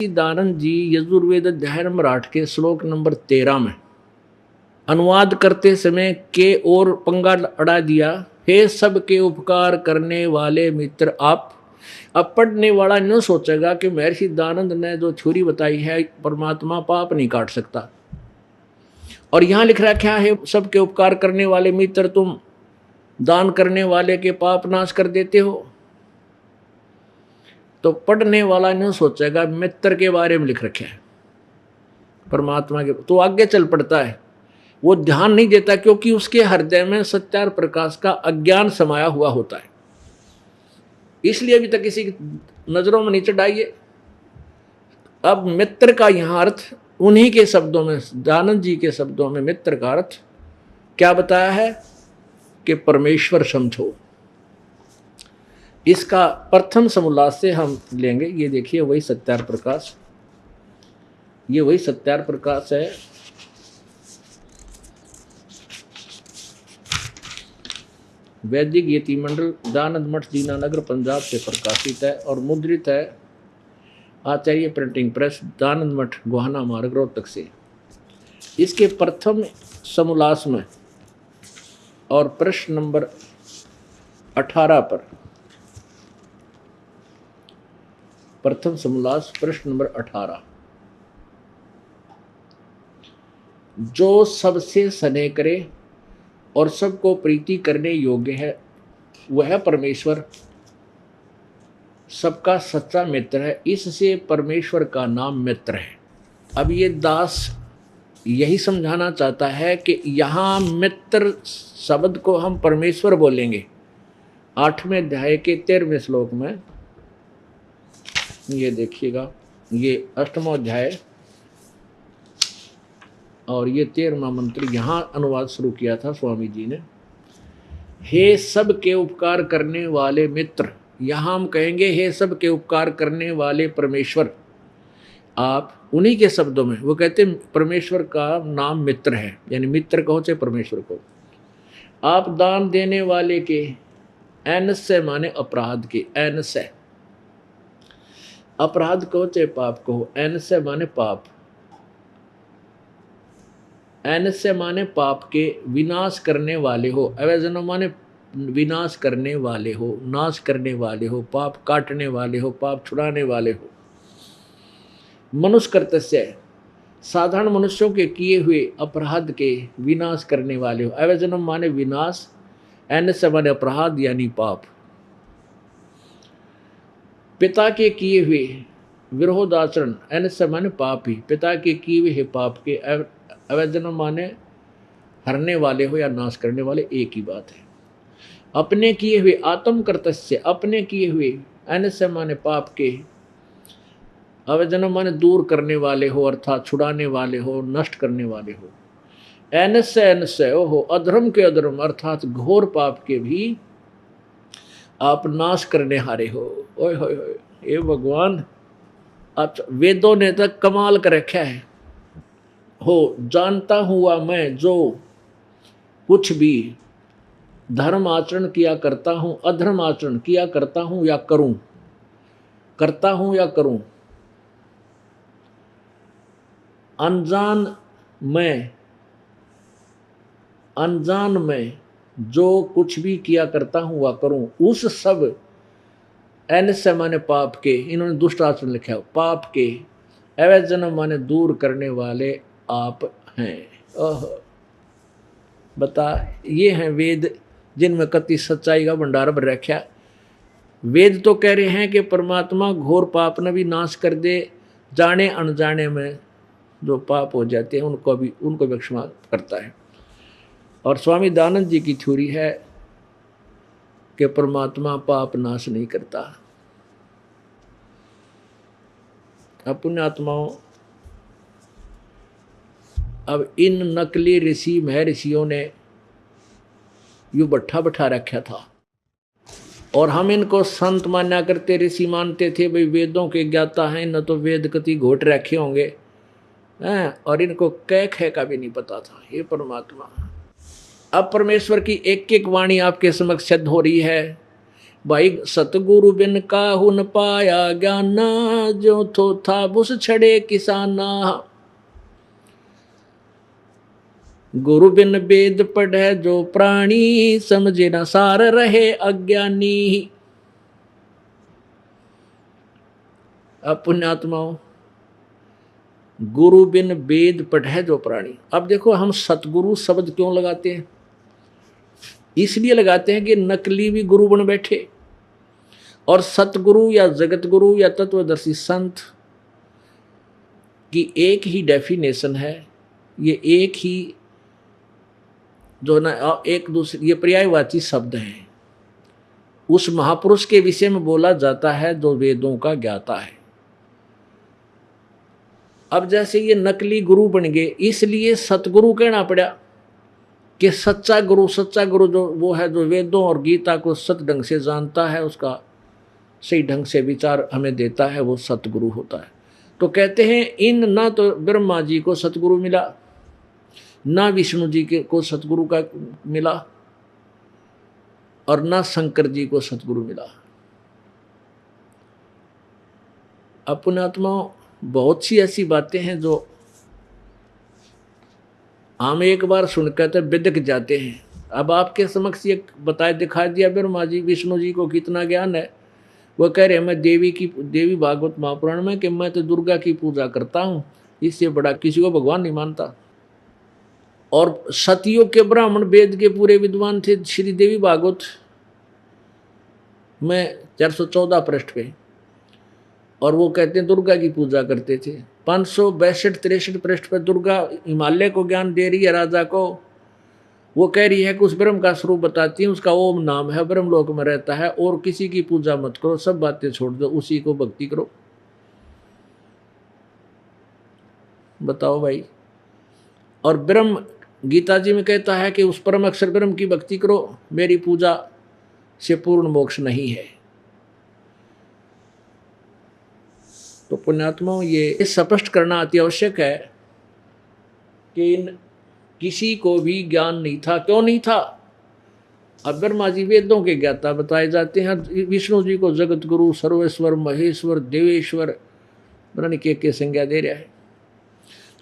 दानंद जी यजुर्वेद अध्याय नंबर 8 के श्लोक नंबर 13 में अनुवाद करते समय के और पंगा अड़ा दिया। हे सबके उपकार करने वाले मित्र आप। अब पढ़ने वाला न सोचेगा कि महर्षि दानंद ने जो थ्योरी बताई है परमात्मा पाप नहीं काट सकता, और यहां लिख रखा है सबके उपकार करने वाले मित्र तुम दान करने वाले के पाप नाश कर देते हो। तो पढ़ने वाला नहीं सोचेगा मित्र के बारे में लिख रखे है परमात्मा के, तो आगे चल पड़ता है, वो ध्यान नहीं देता क्योंकि उसके हृदय में सत्यार प्रकाश का अज्ञान समाया हुआ होता है। इसलिए अभी तक किसी की नजरों में नहीं चढ़ाइए। अब मित्र का यहां अर्थ उन्हीं के शब्दों में, दानंद जी के शब्दों में मित्र का अर्थ क्या बताया है कि परमेश्वर समझो। इसका प्रथम समोल्लास से हम लेंगे। ये देखिए वही सत्यार प्रकाश, ये वही सत्यार प्रकाश है। वैदिक यति मंडल दानंद मठ दीनानगर पंजाब से प्रकाशित है और मुद्रित है आचार्य प्रिंटिंग प्रेस दानंद मठ गोहाना मार्ग रोहतक से। इसके प्रथम समोल्लास में और प्रश्न नंबर 18 पर, प्रथम समोल्लास प्रश्न नंबर 18, जो सबसे स्नेह करे और सबको प्रीति करने योग्य है वह परमेश्वर सबका सच्चा मित्र है, इससे परमेश्वर का नाम मित्र है। अब ये दास यही समझाना चाहता है कि यहाँ मित्र शब्द को हम परमेश्वर बोलेंगे। 8वें अध्याय के 13वें श्लोक में ये देखिएगा, ये 8वां अध्याय और ये 13वां मंत्र यहाँ अनुवाद शुरू किया था स्वामी जी ने। हे सब के उपकार करने वाले मित्र, यहाँ हम कहेंगे हे सब के उपकार करने वाले परमेश्वर आप। उन्हीं के शब्दों में वो कहते परमेश्वर का नाम मित्र है, यानी मित्र कहो चाहे परमेश्वर को। आप दान देने वाले के, एन से माने अपराध के, एन से अपराध कहो चाहे पाप कहो, एन से माने पाप, एन से माने पाप के विनाश करने वाले हो, अवैजन माने विनाश करने वाले हो, नाश करने वाले हो, पाप काटने वाले हो, पाप छुड़ाने वाले हो। मनुष्य कर्तस्य साधारण मनुष्यों के किए हुए अपराध के विनाश करने वाले हो, अवैजनम माने विनाश, एन से माने अपराध यानी पाप। पिता के किए हुए विरोधाचरण, एन से माने पाप ही, पिता के किए हुए पाप के, अवैजनम माने हरने वाले हो या नाश करने वाले, एक ही बात है। अपने किए हुए आत्म कर्तस्य, अपने किए हुए, एन से माने पाप के, अवैजनम माने दूर करने वाले हो अर्थात छुड़ाने वाले हो, नष्ट करने वाले हो। एन से ओहो अधर्म के अधर्म अर्थात घोर पाप के भी आप नाश करने हारे हो। ओए होए होए, ये भगवान आप वेदों ने तक कमाल कर रखा है। हो जानता हुआ मैं जो कुछ भी धर्म आचरण किया करता हूँ, अधर्म आचरण किया करता हूँ या करूँ, करता हूँ या करूँ, अनजान में जो कुछ भी किया करता हूँ वह करूँ, उस सब, एन से माने पाप के, इन्होंने दुष्ट आचरण लिखा है, पाप के, अवैजनम माने दूर करने वाले आप हैं। ओह बता, ये हैं वेद जिनमें कति सच्चाई का भंडार भर रखा। वेद तो कह रहे हैं कि परमात्मा घोर पाप ने भी नाश कर दे, जाने अनजाने में जो पाप हो जाते हैं उनको भी क्षमा करता है। और स्वामी दानंद जी की थ्योरी है कि परमात्मा पाप नाश नहीं करता। अब पुण्यात्माओं, अब इन नकली ऋषि महर्षियों ने यू भट्ठा बैठा रखा था और हम इनको संत माना करते, ऋषि मानते थे। भाई वेदों के ज्ञाता हैं, न तो वेद कति घोट रखे होंगे हैं, और इनको कह खे का भी नहीं पता था। ये परमात्मा, अब परमेश्वर की एक एक वाणी आपके समक्ष सिद्ध हो रही है। भाई सतगुरु बिन काहू न पाया ज्ञाना, जो थो था बुस छड़े किसाना। गुरु बिन वेद पढ़े जो प्राणी, समझे न सार रहे अज्ञानी। अब पुण्यात्माओं, गुरु बिन वेद पढ़े जो प्राणी। अब देखो हम सतगुरु शब्द क्यों लगाते हैं? इसलिए लगाते हैं कि नकली भी गुरु बन बैठे, और सतगुरु या जगत गुरु या तत्वदर्शी संत की एक ही डेफिनेशन है। ये एक ही जो ना एक दूसरे ये पर्यायवाची शब्द हैं। उस महापुरुष के विषय में बोला जाता है जो वेदों का ज्ञाता है। अब जैसे ये नकली गुरु बन गए, इसलिए सतगुरु कहना पड़ा कि सच्चा गुरु जो वो है जो वेदों और गीता को सत ढंग से जानता है, उसका सही ढंग से विचार हमें देता है, वो सतगुरु होता है। तो कहते हैं इन ना तो ब्रह्मा जी को सतगुरु मिला, ना विष्णु जी को सतगुरु का मिला, और ना शंकर जी को सतगुरु मिला। पुण्यात्माओं, बहुत सी ऐसी बातें हैं जो हम एक बार सुनकर तो बिदक जाते हैं। अब आपके समक्ष ये बताए दिखा दिया ब्रह्मा जी विष्णु जी को कितना ज्ञान है। वो कह रहे मैं देवी भागवत महापुराण में कि मैं तो दुर्गा की पूजा करता हूँ, इससे बड़ा किसी को भगवान नहीं मानता। और सतियों के ब्राह्मण वेद के पूरे विद्वान थे श्री देवी भागवत में 414 पृष्ठ पे, और वो कहते हैं दुर्गा की पूजा करते थे। 562-63 पृष्ठ पर दुर्गा हिमालय को ज्ञान दे रही है राजा को। वो कह रही है कि उस ब्रह्म का स्वरूप बताती है, उसका ओम नाम है, ब्रह्मलोक में रहता है, और किसी की पूजा मत करो, सब बातें छोड़ दो, उसी को भक्ति करो। बताओ भाई। और ब्रह्म गीता जी में कहता है कि उस परम अक्षर ब्रह्म की भक्ति करो, मेरी पूजा से पूर्ण मोक्ष नहीं है। तो पुण्यात्माओं, ये स्पष्ट करना अति आवश्यक है कि किसी को भी ज्ञान नहीं था। क्यों नहीं था? अब ब्रह्मा जी वेदों के ज्ञाता बताए जाते हैं, विष्णु जी को जगत गुरु, सर्वेश्वर, महेश्वर, देवेश्वर, पता के संज्ञा दे रहा है।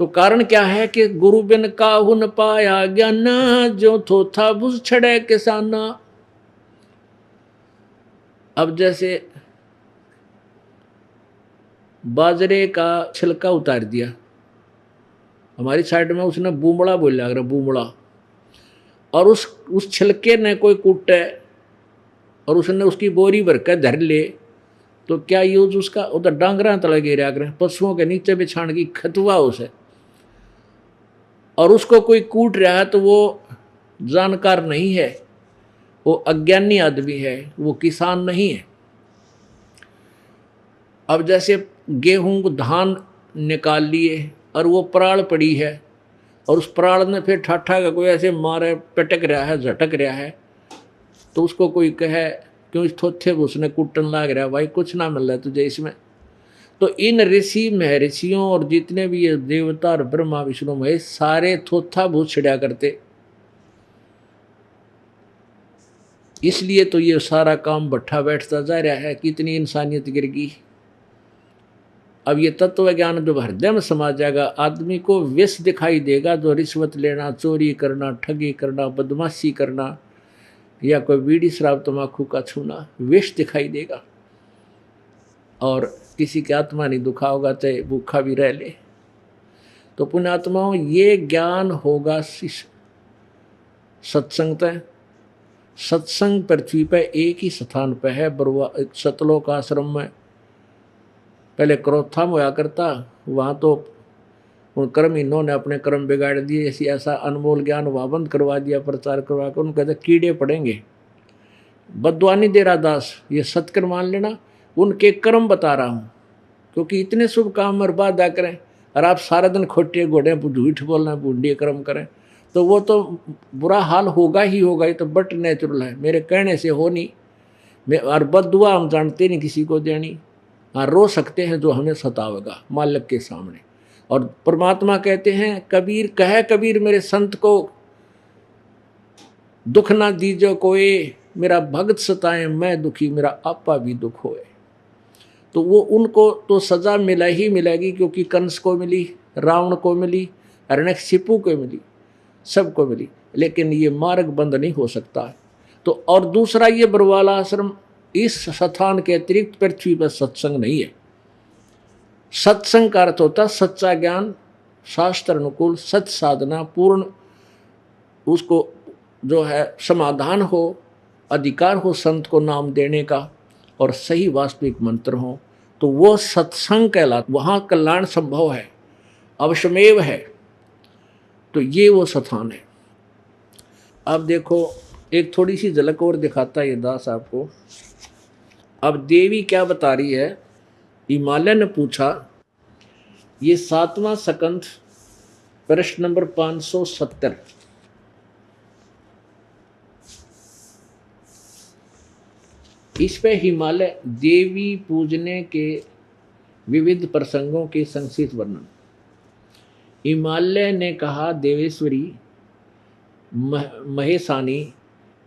तो कारण क्या है कि गुरु बिन काहू न पाया ज्ञाना, जो थो था बुझ छड़े किसाना। अब जैसे बाजरे का छिलका उतार दिया, हमारी साइड में उसने बूमड़ा बोला, अगर बूमड़ा, और उस छिलके ने कोई कूटे और उसने उसकी बोरी भर कर धर ले, तो क्या यूज उसका? उधर डांगरा तले गिरा, अगर पशुओं के नीचे बिछाण की खतवा उसे, और उसको कोई कूट रहा है तो वो जानकार नहीं है, वो अज्ञानी आदमी है, वो किसान नहीं है। अब जैसे गेहूं धान निकाल लिए और वो पराल पड़ी है, और उस पराल ने फिर ठाठा का कोई ऐसे मारे, पटक रहा है, झटक रहा है, तो उसको कोई कहे क्यों इस थोथे उसने कुटन लाग रहा है, भाई कुछ ना मिल रहा है तुझे इसमें। तो इन ऋषि महर्षियों और जितने भी ये देवता और ब्रह्मा विष्णु महेश सारे थोथा भूत छिड़ा करते, इसलिए तो ये सारा काम भट्ठा बैठता जा रहा है, कितनी इंसानियत गिर गई। अब ये तत्व ज्ञान जब हृदय में समा जाएगा, आदमी को विष दिखाई देगा, जो रिश्वत लेना, चोरी करना, ठगी करना, बदमाशी करना, या कोई बीड़ी शराब तम्बाकू का छूना, विष दिखाई देगा। और किसी की आत्मा नहीं दुखा होगा, चाहे भूखा भी रह ले। तो पुण्यात्माओं, ये ज्ञान होगा सत्संग तय। सत्संग पृथ्वी पर एक ही स्थान पर है, सतलोक आश्रम में पहले क्रोथा में होया करता, वहाँ तो उन कर्म इन्होंने अपने कर्म बिगाड़ दिए, ऐसा अनमोल ज्ञान वहाँ बंद करवा दिया, प्रचार करवा कर। उनको कहते कीड़े पड़ेंगे। बदवानी दे रहा दास, ये सत्कर मान लेना, उनके कर्म बता रहा हूँ, क्योंकि इतने शुभ काम बर्बाद आ करें, और आप सारा दिन खोटे घोड़े झूठ बोलना, बूढ़े कर्म करें, तो वो तो बुरा हाल होगा ही होगा। ये तो बट नेचुरल है, मेरे कहने से हो नहीं। और बददुआ हम जानते नहीं किसी को देनी। हाँ, रो सकते हैं जो हमें सतावेगा मालिक के सामने। और परमात्मा कहते हैं, कबीर मेरे संत को दुख ना दीजो कोई, मेरा भगत सताए मैं दुखी, मेरा आपा भी दुख होए। तो वो उनको तो सजा मिला ही मिलेगी, क्योंकि कंस को मिली, रावण को मिली, हिरण्यकशिपु को मिली, सबको मिली, लेकिन ये मार्ग बंद नहीं हो सकता। तो और दूसरा, ये बरवाला आश्रम, इस स्थान के अतिरिक्त पृथ्वी पर सत्संग नहीं है। सत्संग का अर्थ होता सच्चा ज्ञान, शास्त्र अनुकूल, सच साधना, पूर्ण उसको जो है समाधान हो, अधिकार हो संत को नाम देने का, और सही वास्तविक मंत्र हो, तो वो सत्संग कहलाता, वहाँ कल्याण संभव है, अवश्यमेव है। तो ये वो स्थान है। अब देखो एक थोड़ी सी झलक और दिखाता है ये दास आपको। अब देवी क्या बता रही है, हिमालय ने पूछा, ये 7वां स्कंध प्रश्न नंबर 570। इस पे हिमालय देवी पूजने के विविध प्रसंगों के संक्षिप्त वर्णन। हिमालय ने कहा, देवेश्वरी महेशानी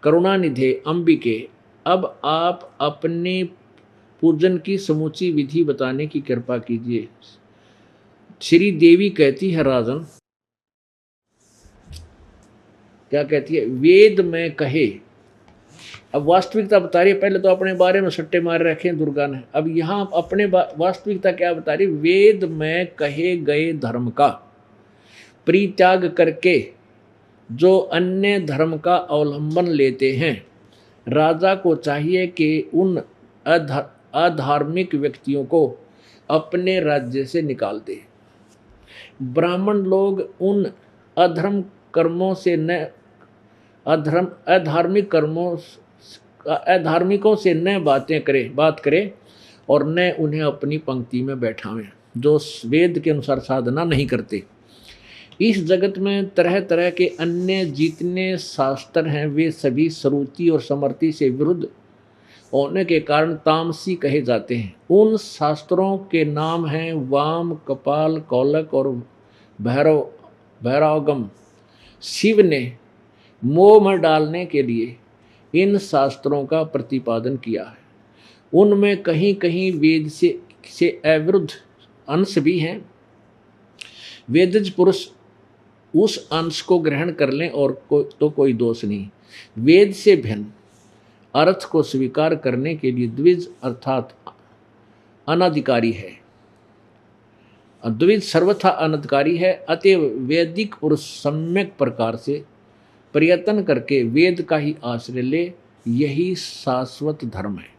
करुणानिधे अंबिके, अब आप अपने पूजन की समूची विधि बताने की कृपा कीजिए। श्री देवी कहती है, राजन क्या कहती है, वेद में कहे। अब वास्तविकता बता रही है, पहले तो अपने बारे में सट्टे मार रखे हैं दुर्गा ने, अब यहाँ अपने वास्तविकता क्या बता रही, वेद में कहे गए धर्म का परित्याग करके जो अन्य धर्म का अवलंबन लेते हैं, राजा को चाहिए कि उन अधार्मिक व्यक्तियों को अपने राज्य से निकाल दे। ब्राह्मण लोग उन अधर्म कर्मों से न अधार्मिकों से न बात करे और न उन्हें अपनी पंक्ति में बैठावें, जो वेद के अनुसार साधना नहीं करते। इस जगत में तरह तरह के अन्य जितने शास्त्र हैं, वे सभी श्रुति और स्मृति से विरुद्ध होने के कारण तामसी कहे जाते हैं। उन शास्त्रों के नाम हैं वाम, कपाल, कौलक और भैरवगम। शिव ने मोह में डालने के लिए इन शास्त्रों का प्रतिपादन किया है। उनमें कहीं कहीं वेद से अविरुद्ध अंश भी हैं। वेदज पुरुष उस अंश को ग्रहण कर लें और तो कोई दोष नहीं। वेद से भिन्न अर्थ को स्वीकार करने के लिए द्विज अर्थात अनधिकारी है। द्विज सर्वथा अनधिकारी है। अतएव वैदिक पुरुष सम्यक प्रकार से प्रयत्न करके वेद का ही आश्रय ले, यही शाश्वत धर्म है।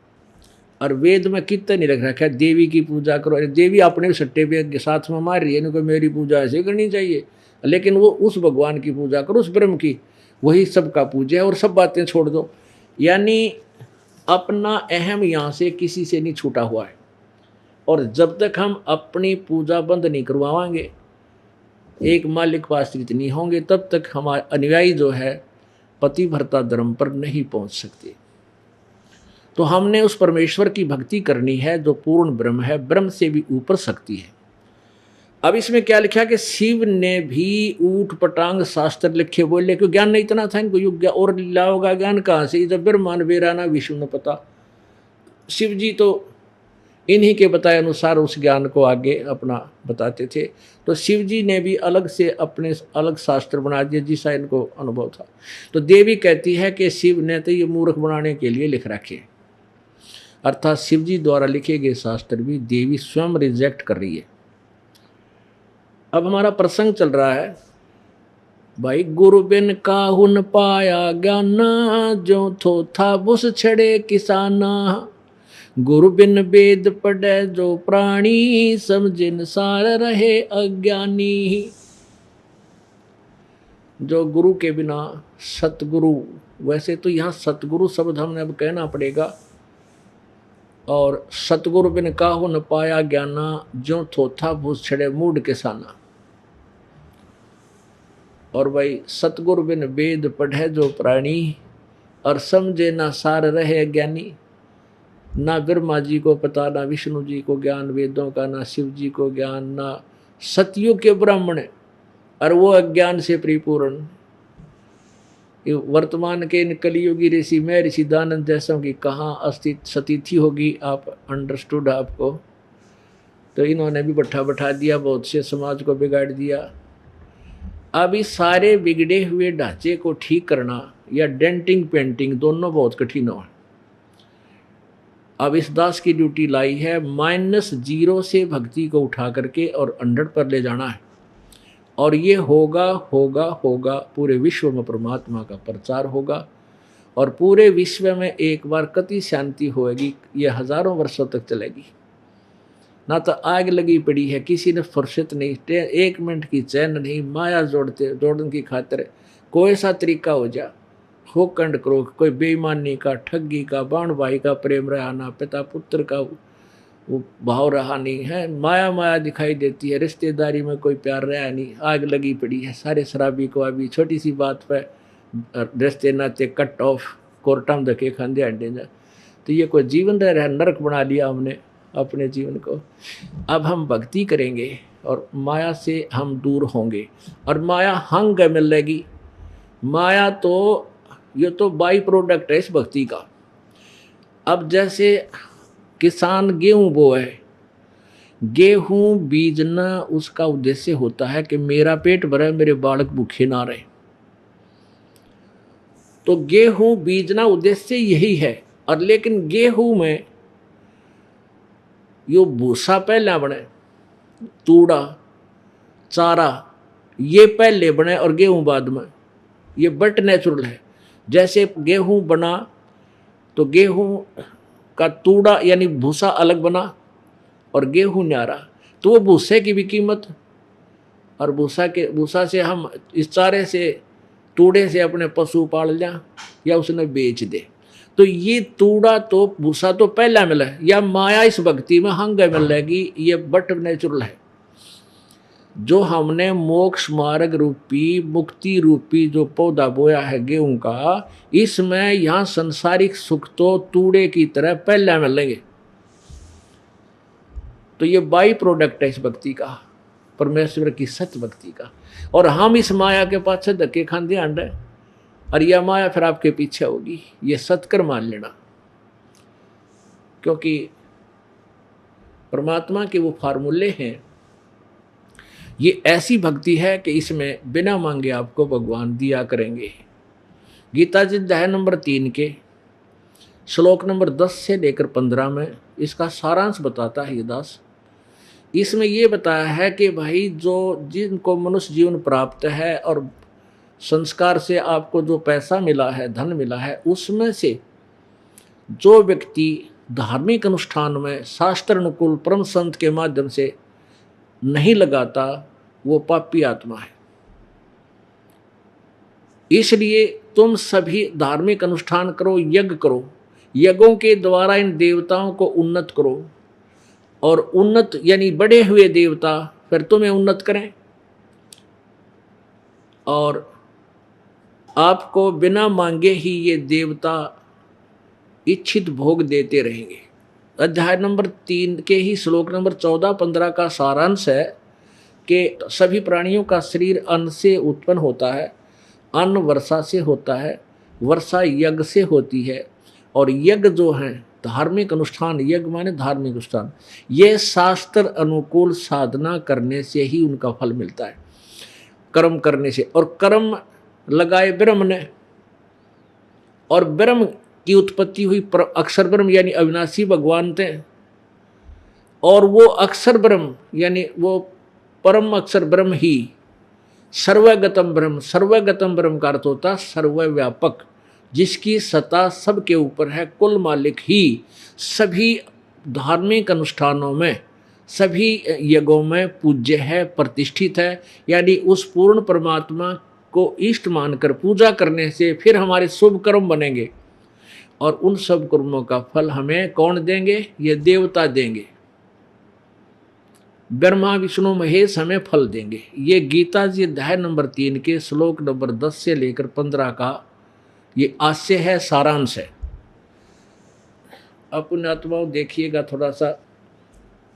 और वेद में कितना नहीं रख रखा है, देवी की पूजा करो। अरे देवी अपने सट्टे पे साथ में मार रही है, इनको मेरी पूजा ऐसे करनी चाहिए, लेकिन वो उस भगवान की पूजा करो, उस ब्रह्म की, वही सबका पूजा है, और सब बातें छोड़ दो। यानी अपना अहम यहाँ से किसी से नहीं छूटा हुआ है। और जब तक हम अपनी पूजा बंद नहीं करवाएंगे, एक मालिक पाश्रित नहीं होंगे, तब तक हमारे अनुयायी जो है पतिव्रता धर्म पर नहीं पहुंच सकते। तो हमने उस परमेश्वर की भक्ति करनी है जो पूर्ण ब्रह्म है, ब्रह्म से भी ऊपर शक्ति है। अब इसमें क्या लिखा कि शिव ने भी ऊट पटांग शास्त्र लिखे, बोले क्यों ज्ञान नहीं इतना था इनको, युग और लाओगा ज्ञान कहाँ से, जब ब्रह्मांड बेराना विष्णु न पता। शिव जी तो इन्हीं के बताए अनुसार उस ज्ञान को आगे अपना बताते थे। तो शिव जी ने भी अलग से अपने अलग शास्त्र बना दिए जिसका इनको अनुभव था। तो देवी कहती है कि शिव ने तो ये मूर्ख बनाने के लिए लिख रखे, अर्थात शिव जी द्वारा लिखे गए शास्त्र भी देवी स्वयं रिजेक्ट कर रही है। अब हमारा प्रसंग चल रहा है, भाई गुरु बिन काहुन पाया ज्ञाना, जो थो था बुस छड़े किसाना। गुरु बिन वेद पढ़े जो प्राणी, समझिन सार रहे अज्ञानी। जो गुरु के बिना सतगुरु, वैसे तो यहाँ सतगुरु शब्द हमने अब कहना पड़ेगा, और सतगुरु बिन काहू न पाया ज्ञाना, जो थोथा भूस छड़े मूड किसाना। और भाई सतगुरु बिन वेद पढ़े जो प्राणी, और समझे ना सार रहे ज्ञानी। ना ब्रह्मा जी को पता, ना विष्णु जी को ज्ञान वेदों का, ना शिव जी को ज्ञान, ना सतयुग के ब्राह्मण, और वो अज्ञान से परिपूर्ण। ये वर्तमान के इन कलियुगी ऋषि में ऋषि दानंद जैसों की कहाँ अस्तित्व सतिथि होगी, आप अंडरस्टूड आपको। तो इन्होंने भी बैठा दिया, बहुत से समाज को बिगाड़ दिया। अब इस सारे बिगड़े हुए ढांचे को ठीक करना या डेंटिंग पेंटिंग दोनों बहुत कठिन हो। अब इस दास की ड्यूटी लाई है -0 से भक्ति को उठा करके और 100 पर ले जाना है। और ये होगा होगा होगा, पूरे विश्व में परमात्मा का प्रचार होगा और पूरे विश्व में एक बार कति शांति होएगी। ये हजारों वर्षों तक चलेगी। ना तो आग लगी पड़ी है, किसी ने फुर्सत नहीं, 1 मिनट की चैन नहीं। माया जोड़ने की खातिर कोई सा तरीका हो जा, हो कंड करो, कोई बेईमानी का, ठगी का, बाण भाई का प्रेम रहा ना, पिता पुत्र का वो भाव रहा नहीं है। माया माया दिखाई देती है, रिश्तेदारी में कोई प्यार रहा नहीं। आग लगी पड़ी है सारे शराबी को, अभी छोटी सी बात पे रिश्ते नाते कट ऑफ, कोर्टा में धके खांदे अंडे जा। तो ये कोई जीवन रह रहा है, नरक बना लिया हमने अपने जीवन को। अब हम भक्ति करेंगे और माया से हम दूर होंगे और माया हंग मिलेगी। माया तो ये तो बाई प्रोडक्ट है इस भक्ति का। अब जैसे किसान गेहूं बोए, गेहूं बीजना उसका उद्देश्य होता है कि मेरा पेट भरे, मेरे बालक भूखे ना रहे। तो गेहूं बीजना उद्देश्य यही है। और लेकिन गेहूं में यो भूसा पहले बने, तूड़ा चारा ये पहले बने और गेहूं बाद में, ये बट नेचुरल है। जैसे गेहूं बना तो गेहूं का तूड़ा यानी भूसा अलग बना और गेहूं न्यारा, तो वो भूसे की भी कीमत, और भूसा से हम इस चारे से तूड़े से अपने पशु पाल लें या उसने बेच दे। तो ये तूड़ा तो भूसा तो पहला मिला है, या माया इस भक्ति में हंग मिलेगी, ये बट नेचुरल है। जो हमने मोक्ष मार्ग रूपी मुक्ति रूपी जो पौधा बोया है गेहूं का, इसमें यहां संसारिक सुख तो तूड़े की तरह पहले मिलेंगे। तो ये बाई प्रोडक्ट है इस भक्ति का, परमेश्वर की सत्य भक्ति का। और हम इस माया के पाछे धक्के खांदे आंडे, और यह माया फिर आपके पीछे होगी। ये सत्कर मान लेना, क्योंकि परमात्मा के वो फार्मूले हैं। ये ऐसी भक्ति है कि इसमें बिना मांगे आपको भगवान दिया करेंगे। गीता जी अध्याय नंबर 3 के श्लोक नंबर 10 से लेकर 15 में इसका सारांश बताता है ये दास। इसमें ये बताया है कि भाई जो जिनको मनुष्य जीवन प्राप्त है और संस्कार से आपको जो पैसा मिला है, धन मिला है, उसमें से जो व्यक्ति धार्मिक अनुष्ठान में शास्त्र अनुकूल परम संत के माध्यम से नहीं लगाता, वो पापी आत्मा है। इसलिए तुम सभी धार्मिक अनुष्ठान करो, यज्ञ करो, यज्ञों के द्वारा इन देवताओं को उन्नत करो, और उन्नत यानी बढ़े हुए देवता फिर तुम्हें उन्नत करें और आपको बिना मांगे ही ये देवता इच्छित भोग देते रहेंगे। अध्याय नंबर 3 के ही श्लोक नंबर 14-15 का सारांश है कि सभी प्राणियों का शरीर अन्न से उत्पन्न होता है, अन्न वर्षा से होता है, वर्षा यज्ञ से होती है, और यज्ञ जो हैं धार्मिक अनुष्ठान, यज्ञ माने धार्मिक अनुष्ठान, ये शास्त्र अनुकूल साधना करने से ही उनका फल मिलता है, कर्म करने से। और कर्म लगाए ब्रह्म ने, और ब्रह्म की उत्पत्ति हुई अक्षर ब्रह्म यानी अविनाशी भगवान थे, और वो अक्षर ब्रह्म यानी वो परम अक्षर ब्रह्म ही सर्वगतम ब्रह्म, सर्वगतम ब्रह्म का अर्थ होता सर्वव्यापक, जिसकी सत्ता सबके ऊपर है, कुल मालिक ही सभी धार्मिक अनुष्ठानों में, सभी यज्ञों में पूज्य है, प्रतिष्ठित है। यानी उस पूर्ण परमात्मा को इष्ट मानकर पूजा करने से फिर हमारे शुभ कर्म बनेंगे, और उन सब कर्मों का फल हमें कौन देंगे? ये देवता देंगे। ब्रह्मा विष्णु महेश हमें फल देंगे। ये गीता जी अध्याय नंबर 3 के श्लोक नंबर 10 से लेकर 15 का ये आशय है, सारांश है। अब पुण्यात्माओं देखिएगा थोड़ा सा।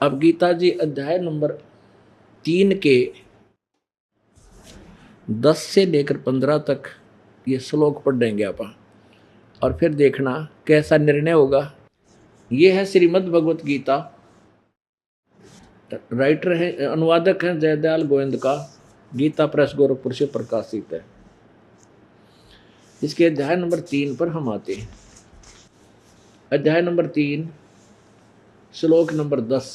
अब गीता जी अध्याय नंबर 3 के 10 से लेकर 15 तक ये श्लोक पढ़ देंगे अपन और फिर देखना कैसा निर्णय होगा। ये है श्रीमद् भगवत गीता। राइटर है, अनुवादक है जयदयाल गोविंद का। गीता प्रेस गोरखपुर से प्रकाशित है। इसके अध्याय नंबर 3 पर हम आते हैं। अध्याय नंबर 3 श्लोक नंबर 10।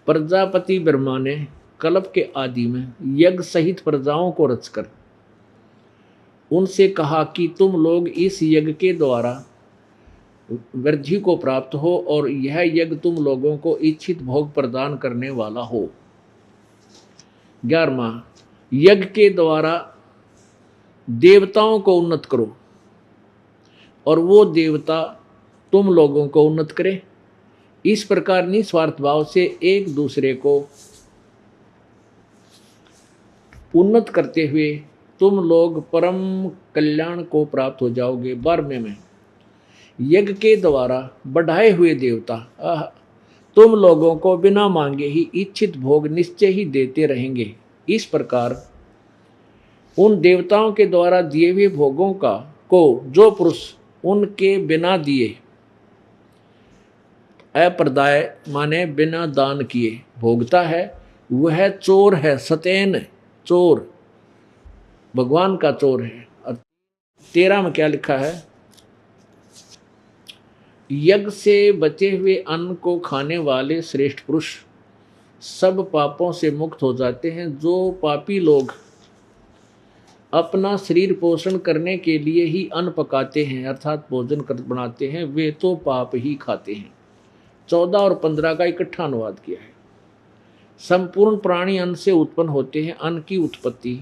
प्रजापति ब्रह्मा ने कल्प के आदि में यज्ञ सहित प्रजाओं को रचकर उनसे कहा कि तुम लोग इस यज्ञ के द्वारा वृद्धि को प्राप्त हो और यह यज्ञ तुम लोगों को इच्छित भोग प्रदान करने वाला हो। 11वां, यज्ञ के द्वारा देवताओं को उन्नत करो और वो देवता तुम लोगों को उन्नत करे। इस प्रकार निस्वार्थ भाव से एक दूसरे को उन्नत करते हुए तुम लोग परम कल्याण को प्राप्त हो जाओगे। 12वें में, यज्ञ के द्वारा बढ़ाए हुए देवता तुम लोगों को बिना मांगे ही इच्छित भोग निश्चय ही देते रहेंगे। इस प्रकार उन देवताओं के द्वारा दिए हुए भोगों को जो पुरुष उनके बिना दिए, अप्रदाय माने बिना दान किए भोगता है, वह चोर है, सतेन चोर, भगवान का चोर है। और 13 में क्या लिखा है, यज्ञ से बचे हुए अन्न को खाने वाले श्रेष्ठ पुरुष सब पापों से मुक्त हो जाते हैं। जो पापी लोग अपना शरीर पोषण करने के लिए ही अन्न पकाते हैं अर्थात भोजन कर बनाते हैं, वे तो पाप ही खाते हैं। 14 और 15 का इकट्ठा अनुवाद किया है। संपूर्ण प्राणी अन्न से उत्पन्न होते हैं। अन्न की उत्पत्ति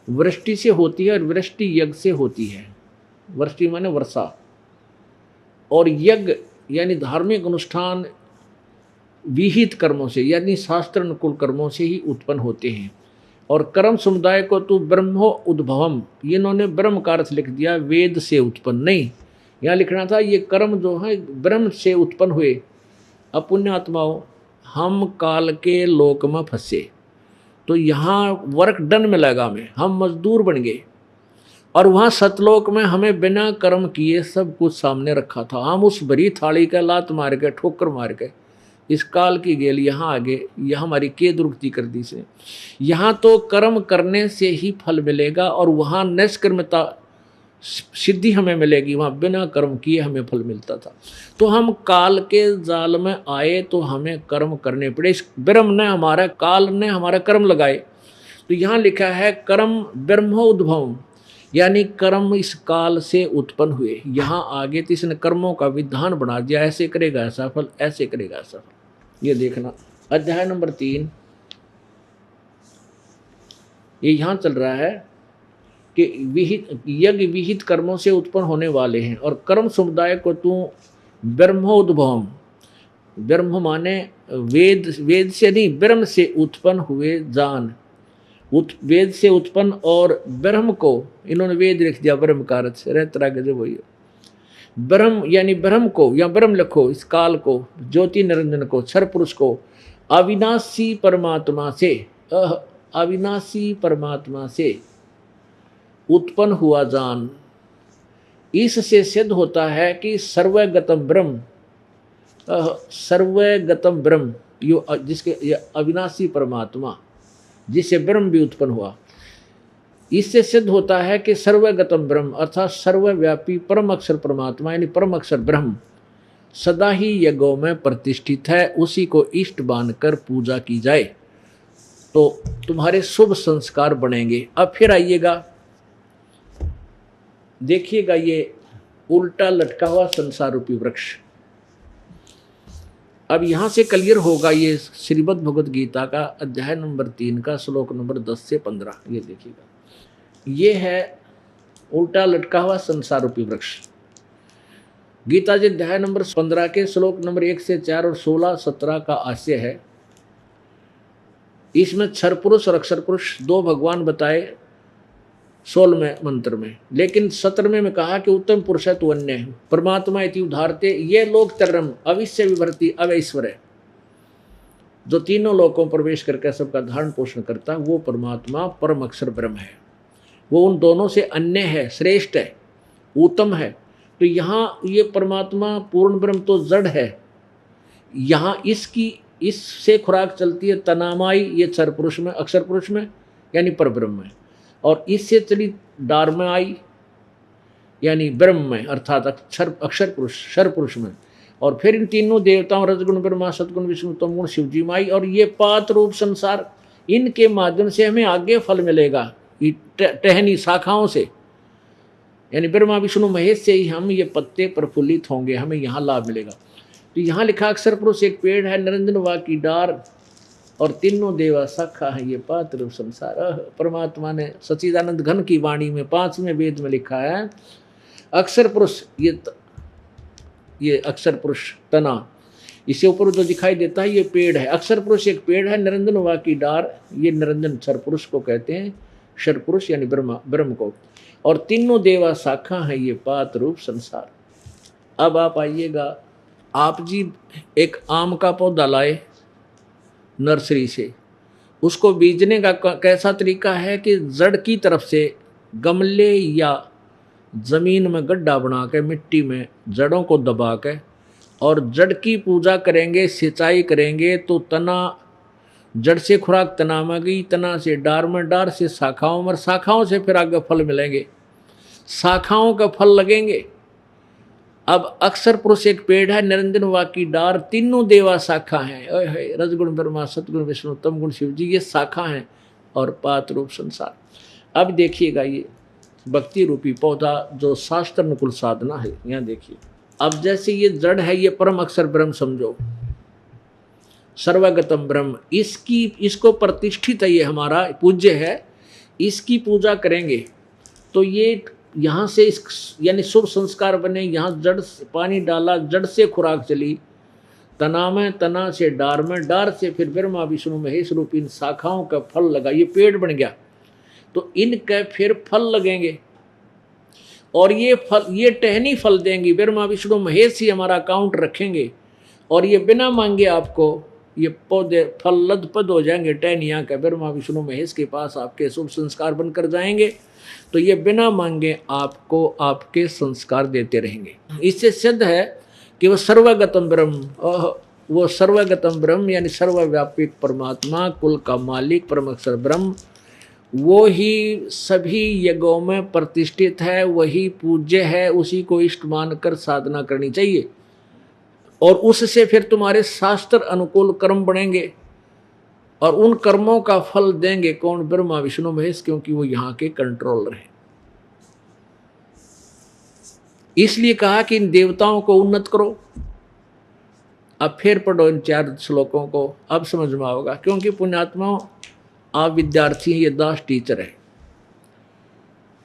वृष्टि से होती है और वृष्टि यज्ञ से होती है। वृष्टि माने वर्षा, और यज्ञ यानी धार्मिक अनुष्ठान विहित कर्मों से यानी शास्त्र अनुकूल कर्मों से ही उत्पन्न होते हैं। और कर्म समुदाय को तो ब्रह्मो उद्भवम, इन्होंने ब्रह्म का अर्थ लिख दिया, वेद से उत्पन्न नहीं। यहाँ लिखना था ये कर्म जो है ब्रह्म से उत्पन्न हुए। अपुण्य आत्माओं, हम काल के लोक में फंसे, तो यहाँ वर्क डन में लगा में हम मजदूर बन गए, और वहाँ सतलोक में हमें बिना कर्म किए सब कुछ सामने रखा था। हम उस भरी थाली का लात मार के ठोकर मार के इस काल की गेल यहाँ आगे, यह हमारी के दुर्गति कर दी से। यहाँ तो कर्म करने से ही फल मिलेगा और वहाँ निष्कर्मता सिद्धि हमें मिलेगी, वहाँ बिना कर्म किए हमें फल मिलता था। तो हम काल के जाल में आए तो हमें कर्म करने पड़े। इस ब्रह्म ने हमारा, काल ने हमारा कर्म लगाए। तो यहाँ लिखा है कर्म ब्रह्मोद्भव, यानी कर्म इस काल से उत्पन्न हुए। यहाँ आगे तो इसने कर्मों का विधान बना दिया, ऐसे करेगा ऐसा फल, ऐसे करेगा ऐसा फल। ये देखना अध्याय नंबर 3 ये यहाँ चल रहा है कि विहित यज्ञ विहित कर्मों से उत्पन्न होने वाले हैं। और कर्म समुदाय को तू ब्रह्मोद्भवम, ब्रह्म माने वेद, वेद से नहीं ब्रह्म से उत्पन्न हुए जान, वेद से उत्पन्न। और ब्रह्म को इन्होंने वेद लिख दिया, ब्रह्म का अर्थ रहता गजब वही ब्रह्म, यानी ब्रह्म को या ब्रह्म लिखो, इस काल को, ज्योति निरंजन को, क्षर पुरुष को, अविनाशी परमात्मा से, अविनाशी परमात्मा से उत्पन्न हुआ जान। इससे सिद्ध होता है कि सर्वगतम ब्रह्म, सर्वगतम ब्रह्म, यो जिसके अविनाशी परमात्मा जिससे ब्रह्म भी उत्पन्न हुआ, इससे सिद्ध होता है कि सर्वगतम ब्रह्म अर्थात सर्वव्यापी परम अक्षर परमात्मा यानी परम अक्षर ब्रह्म सदा ही यज्ञों में प्रतिष्ठित है। उसी को इष्ट मानकर पूजा की जाए तो तुम्हारे शुभ संस्कार बनेंगे। अब फिर आइएगा, देखिएगा ये उल्टा लटका हुआ संसार रूपी वृक्ष। अब यहाँ से क्लियर होगा ये श्रीमद् भगवत गीता का अध्याय नंबर 3 का श्लोक नंबर 10 से 15। ये देखिएगा, ये है उल्टा लटका हुआ संसार रूपी वृक्ष। गीता जी अध्याय नंबर 15 के श्लोक नंबर 1 से 4 और 16, 17 का आशय है। इसमें क्षर पुरुष और अक्षर पुरुष दो भगवान बताए 16वें मंत्र में, लेकिन 17वें में कहा कि उत्तम पुरुष है तू अन्य है, परमात्मा इति उदाहरते ये लोक तरम अविश्य विभर्ति अवैश्वर्य, जो तीनों लोकों प्रवेश करके सबका धारण पोषण करता है वो परमात्मा परम अक्षर ब्रह्म है। वो उन दोनों से अन्य है, श्रेष्ठ है, उत्तम है। तो यहाँ ये परमात्मा पूर्ण ब्रह्म तो जड़ है, यहाँ इसकी इससे खुराक चलती है तनामाई, ये क्षर पुरुष में, अक्षर पुरुष में यानी पर ब्रह्म में, और इससे चली दार्माई यानी ब्रह्म में अर्थात अक्षर पुरुष क्षर पुरुष में, और फिर इन तीनों देवताओं रजगुण ब्रह्मा सतगुण विष्णु तमगुण शिवजी माई, और ये पात रूप संसार, इनके माध्यम से हमें आगे फल मिलेगा टहनी शाखाओं से, यानी ब्रह्मा विष्णु महेश से ही हम ये पत्ते प्रफुल्लित होंगे, हमें यहाँ लाभ मिलेगा। तो यहाँ लिखा अक्षर पुरुष एक पेड़ है, निरंजन वा की डार, और तीनों देवा शाखा है ये पात रूप संसार। परमात्मा ने सच्चिदानंद घन की वाणी में 5वें वेद में लिखा है अक्षर पुरुष, ये अक्षर पुरुष तना, इससे ऊपर जो दिखाई देता है ये पेड़ है। अक्षर पुरुष एक पेड़ है, निरंजन वा की डार, ये निरंजन क्षर पुरुष को कहते हैं, क्षर पुरुष यानी ब्रह्म को, और तीनों देवा शाखा है ये पात रूप संसार। अब आप आइएगा, आप जी एक आम का पौधा लाए नर्सरी से, उसको बीजने का कैसा तरीका है कि जड़ की तरफ से गमले या जमीन में गड्ढा बना के मिट्टी में जड़ों को दबा के और जड़ की पूजा करेंगे, सिंचाई करेंगे, तो तना, जड़ से खुराक तना में गई, तना से डार में, डार से शाखाओं में, शाखाओं से फिर आगे फल मिलेंगे, शाखाओं का फल लगेंगे। अब अक्षर पुरुष एक पेड़ है, निरंजन वा की डार, तीनों देवा शाखा हैं, रजगुण ब्रह्मा सतगुण विष्णु तमगुण शिवजी, ये शाखा हैं, और पात रूप संसार। अब देखिएगा ये भक्ति रूपी पौधा जो शास्त्र अनुकूल साधना है, यहाँ देखिए। अब जैसे ये जड़ है, ये परम अक्षर ब्रह्म समझो, सर्वगतम ब्रह्म, इसको प्रतिष्ठित है, ये हमारा पूज्य है, इसकी पूजा करेंगे तो ये यहाँ से यानी शुभ संस्कार बने, यहाँ जड़ से पानी डाला, जड़ से खुराक चली, तना में, तना से डार में, डार से फिर ब्रह्मा विष्णु महेश रूप इन शाखाओं का फल लगा, ये पेड़ बन गया, तो इनके फिर फल लगेंगे, और ये फल, ये टहनी फल देंगी, ब्रह्मा विष्णु महेश ही हमारा अकाउंट रखेंगे, और ये बिना मांगे आपको ये पौधे फल लदपद हो जाएंगे, टहनियाँ का ब्रह्मा विष्णु महेश के पास आपके शुभ संस्कार बनकर जाएंगे, तो ये बिना मांगे आपको आपके संस्कार देते रहेंगे। इससे सिद्ध है कि वो सर्वगतम ब्रह्म, वो सर्वगतम ब्रह्म यानी सर्वव्यापी परमात्मा, कुल का मालिक परम अक्षर ब्रह्म, वो ही सभी यज्ञों में प्रतिष्ठित है, वही पूज्य है, उसी को इष्ट मानकर साधना करनी चाहिए, और उससे फिर तुम्हारे शास्त्र अनुकूल कर्म बनेंगे, और उन कर्मों का फल देंगे कौन? ब्रह्मा विष्णु महेश, क्योंकि वो यहाँ के कंट्रोलर हैं। इसलिए कहा कि इन देवताओं को उन्नत करो। अब फिर पढ़ो इन 4 श्लोकों को, अब समझ में आओगा, क्योंकि पुण्यात्माओं आप विद्यार्थी हैं, ये दास टीचर है,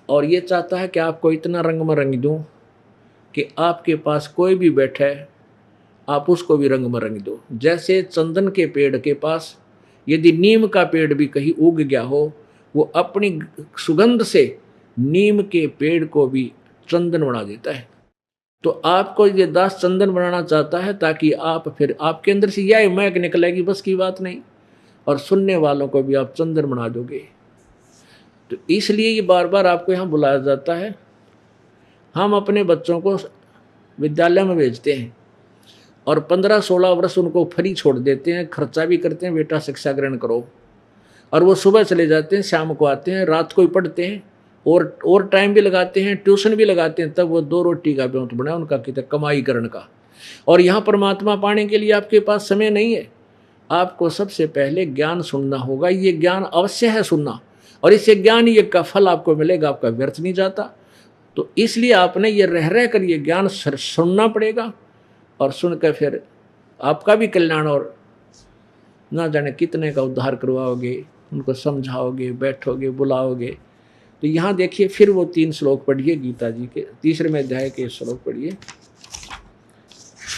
और ये चाहता है कि आपको इतना रंग में रंग दूं कि आपके पास कोई भी बैठे आप उसको भी रंग में रंग दो। जैसे चंदन के पेड़ के पास यदि नीम का पेड़ भी कहीं उग गया हो, वो अपनी सुगंध से नीम के पेड़ को भी चंदन बना देता है। तो आपको ये दास चंदन बनाना चाहता है, ताकि आप फिर आपके अंदर से यह महक निकलेगी, बस की बात नहीं, और सुनने वालों को भी आप चंदन बना दोगे। तो इसलिए ये बार बार आपको यहाँ बुलाया जाता है। हम अपने बच्चों को विद्यालय में भेजते हैं और 15-16 वर्ष उनको फ्री छोड़ देते हैं, खर्चा भी करते हैं, बेटा शिक्षा ग्रहण करो, और वो सुबह चले जाते हैं, शाम को आते हैं, रात को ही पढ़ते हैं, और टाइम भी लगाते हैं, ट्यूशन भी लगाते हैं, तब वो 2 रोटी का ब्योंत बना उनका कितना कमाई करने का। और यहाँ परमात्मा पाने के लिए आपके पास समय नहीं है। आपको सबसे पहले ज्ञान सुनना होगा, ये ज्ञान अवश्य है सुनना, और इससे ज्ञान ये का फल आपको मिलेगा, आपका व्यर्थ नहीं जाता। तो इसलिए आपने ये रह कर ये ज्ञान सुनना पड़ेगा, और सुनकर फिर आपका भी कल्याण, और ना जाने कितने का उद्धार करवाओगे, उनको समझाओगे, बैठोगे, बुलाओगे। तो यहाँ देखिए फिर वो 3 श्लोक पढ़िए गीता जी के 3रे अध्याय के श्लोक पढ़िए,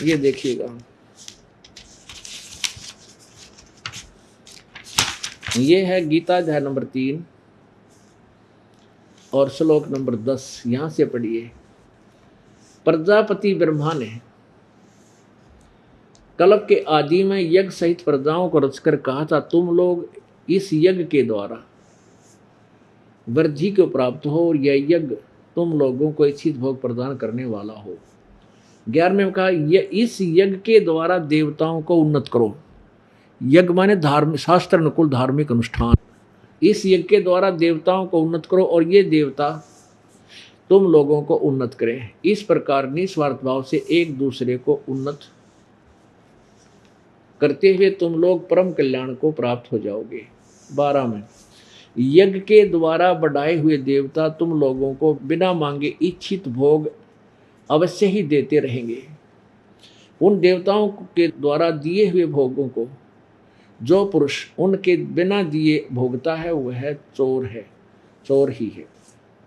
ये देखिएगा, ये है गीता अध्याय नंबर 3 और श्लोक नंबर 10। यहाँ से पढ़िए। प्रजापति ब्रह्मा ने कल्प के आदि में यज्ञ सहित प्रजाओं को रचकर कहा था, तुम लोग इस यज्ञ के द्वारा वृद्धि को प्राप्त हो और यह यज्ञ तुम लोगों को इच्छित भोग प्रदान करने वाला हो। 11वें में कहा इस यज्ञ के द्वारा देवताओं को उन्नत करो। यज्ञ माने धार्मिक शास्त्र अनुकूल धार्मिक अनुष्ठान। इस यज्ञ के द्वारा देवताओं को उन्नत करो और ये देवता तुम लोगों को उन्नत करें। इस प्रकार निस्वार्थ भाव से एक दूसरे को उन्नत करते हुए तुम लोग परम कल्याण को प्राप्त हो जाओगे। 12 में यज्ञ के द्वारा बढ़ाए हुए देवता तुम लोगों को बिना मांगे इच्छित भोग अवश्य ही देते रहेंगे। उन देवताओं के द्वारा दिए हुए भोगों को जो पुरुष उनके बिना दिए भोगता है वह चोर ही है।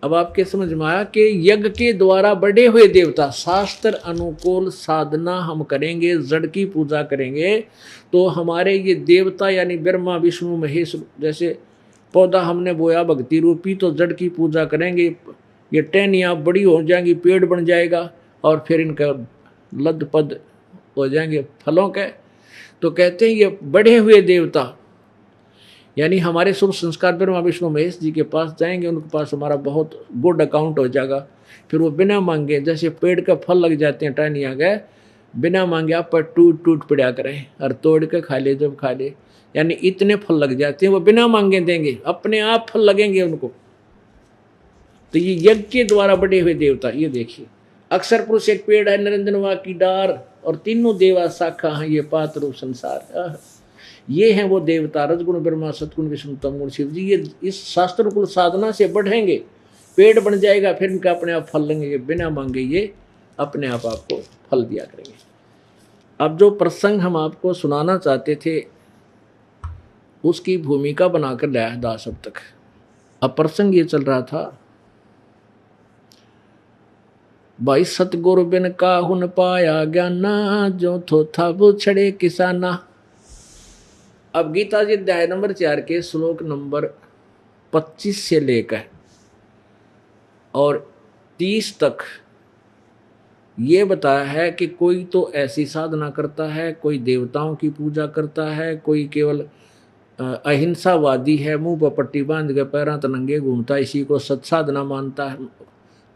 अब आपके समझ में आया कि यज्ञ के द्वारा बढ़े हुए देवता, शास्त्र अनुकूल साधना हम करेंगे, जड़ की पूजा करेंगे तो हमारे ये देवता यानी ब्रह्मा विष्णु महेश जैसे पौधा हमने बोया भक्ति रूपी, तो जड़ की पूजा करेंगे, ये टहनियाँ बड़ी हो जाएंगी, पेड़ बन जाएगा और फिर इनका लद पद हो जाएंगे फलों के। तो कहते हैं ये बढ़े हुए देवता यानी हमारे शुभ संस्कार ब्रह्मा विष्णु महेश जी के पास जाएंगे, उनके पास हमारा बहुत गुड अकाउंट हो जाएगा। फिर वो बिना मांगे, जैसे पेड़ का फल लग जाते हैं टहनियाँ गए, बिना मांगे आप पर टूट टूट पड़ा करें और तोड़ के खा ले, जब खा ले यानी इतने फल लग जाते हैं, वो बिना मांगे देंगे, अपने आप फल लगेंगे उनको। तो ये यज्ञ के द्वारा बढ़े हुए देवता, ये देखिए अक्षर पुरुष एक पेड़ है, निरंजनवा की डार और तीनों देवा शाखा हैं, ये पात रूप संसार। ये हैं वो देवता, रजगुण ब्रह्मा सतगुण विष्णु तमगुण शिव जी। ये इस शास्त्र कुल साधना से बढ़ेंगे, पेड़ बन जाएगा, फिर इनका अपने आप फल लेंगे, बिना मांगे ये अपने आप आपको फल दिया करेंगे। अब जो प्रसंग हम आपको सुनाना चाहते थे उसकी भूमिका बनाकर लाया दास अब तक। अब प्रसंग ये चल रहा था, भाई सतगुरु बिन काहुन पाया ज्ञाना, जो थो था वो छड़े किसाना। अब गीता जी अध्याय नंबर 4 के श्लोक नंबर 25 से लेकर और 30 तक ये बताया है कि कोई तो ऐसी साधना करता है, कोई देवताओं की पूजा करता है, कोई केवल अहिंसावादी है, मुंह पर पट्टी बांध के पैरों तनंगे घूमता है, इसी को सत्साधना मानता है।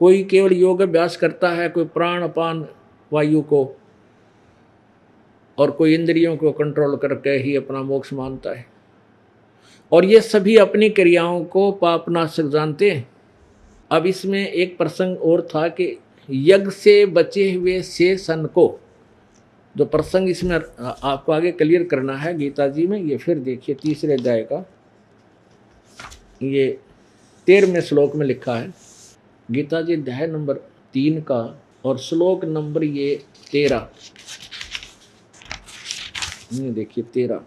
कोई केवल योग अभ्यास करता है, कोई प्राण अपान वायु को और कोई इंद्रियों को कंट्रोल करके ही अपना मोक्ष मानता है। और ये सभी अपनी क्रियाओं को पापनाशक जानते हैं। अब इसमें एक प्रसंग और था कि यज्ञ से बचे हुए शेषन को, जो प्रसंग इसमें आपको आगे क्लियर करना है गीता जी में, ये फिर देखिए 3 अध्याय का ये 13वें श्लोक में लिखा है। गीता जी अध्याय नंबर 3 का और श्लोक नंबर ये 13, ये देखिए 13।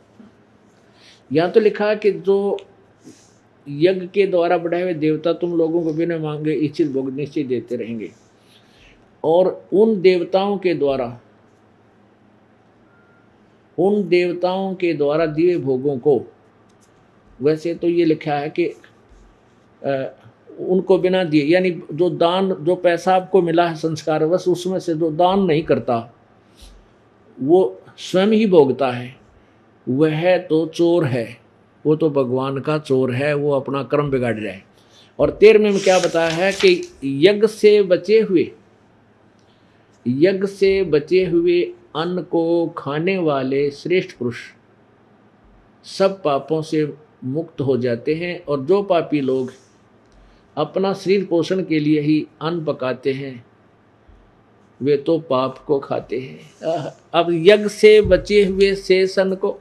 यहाँ तो लिखा है कि जो यज्ञ के द्वारा बढ़ाए हुए देवता तुम लोगों को बिना मांगे इच्छित भोग निश्चय देते रहेंगे, और उन देवताओं के द्वारा दिए भोगों को, वैसे तो ये लिखा है कि उनको बिना दिए, यानी जो दान, जो पैसा आपको मिला है संस्कार बस उसमें से जो दान नहीं करता वो स्वयं ही भोगता है, वह तो चोर है, वो तो भगवान का चोर है, वो अपना कर्म बिगाड़ रहा है। और 13वें में क्या बताया है कि यज्ञ से बचे हुए अन्न को खाने वाले श्रेष्ठ पुरुष सब पापों से मुक्त हो जाते हैं, और जो पापी लोग अपना शरीर पोषण के लिए ही अन्न पकाते हैं वे तो पाप को खाते हैं। अब यज्ञ से बचे हुए शेष अन्न को,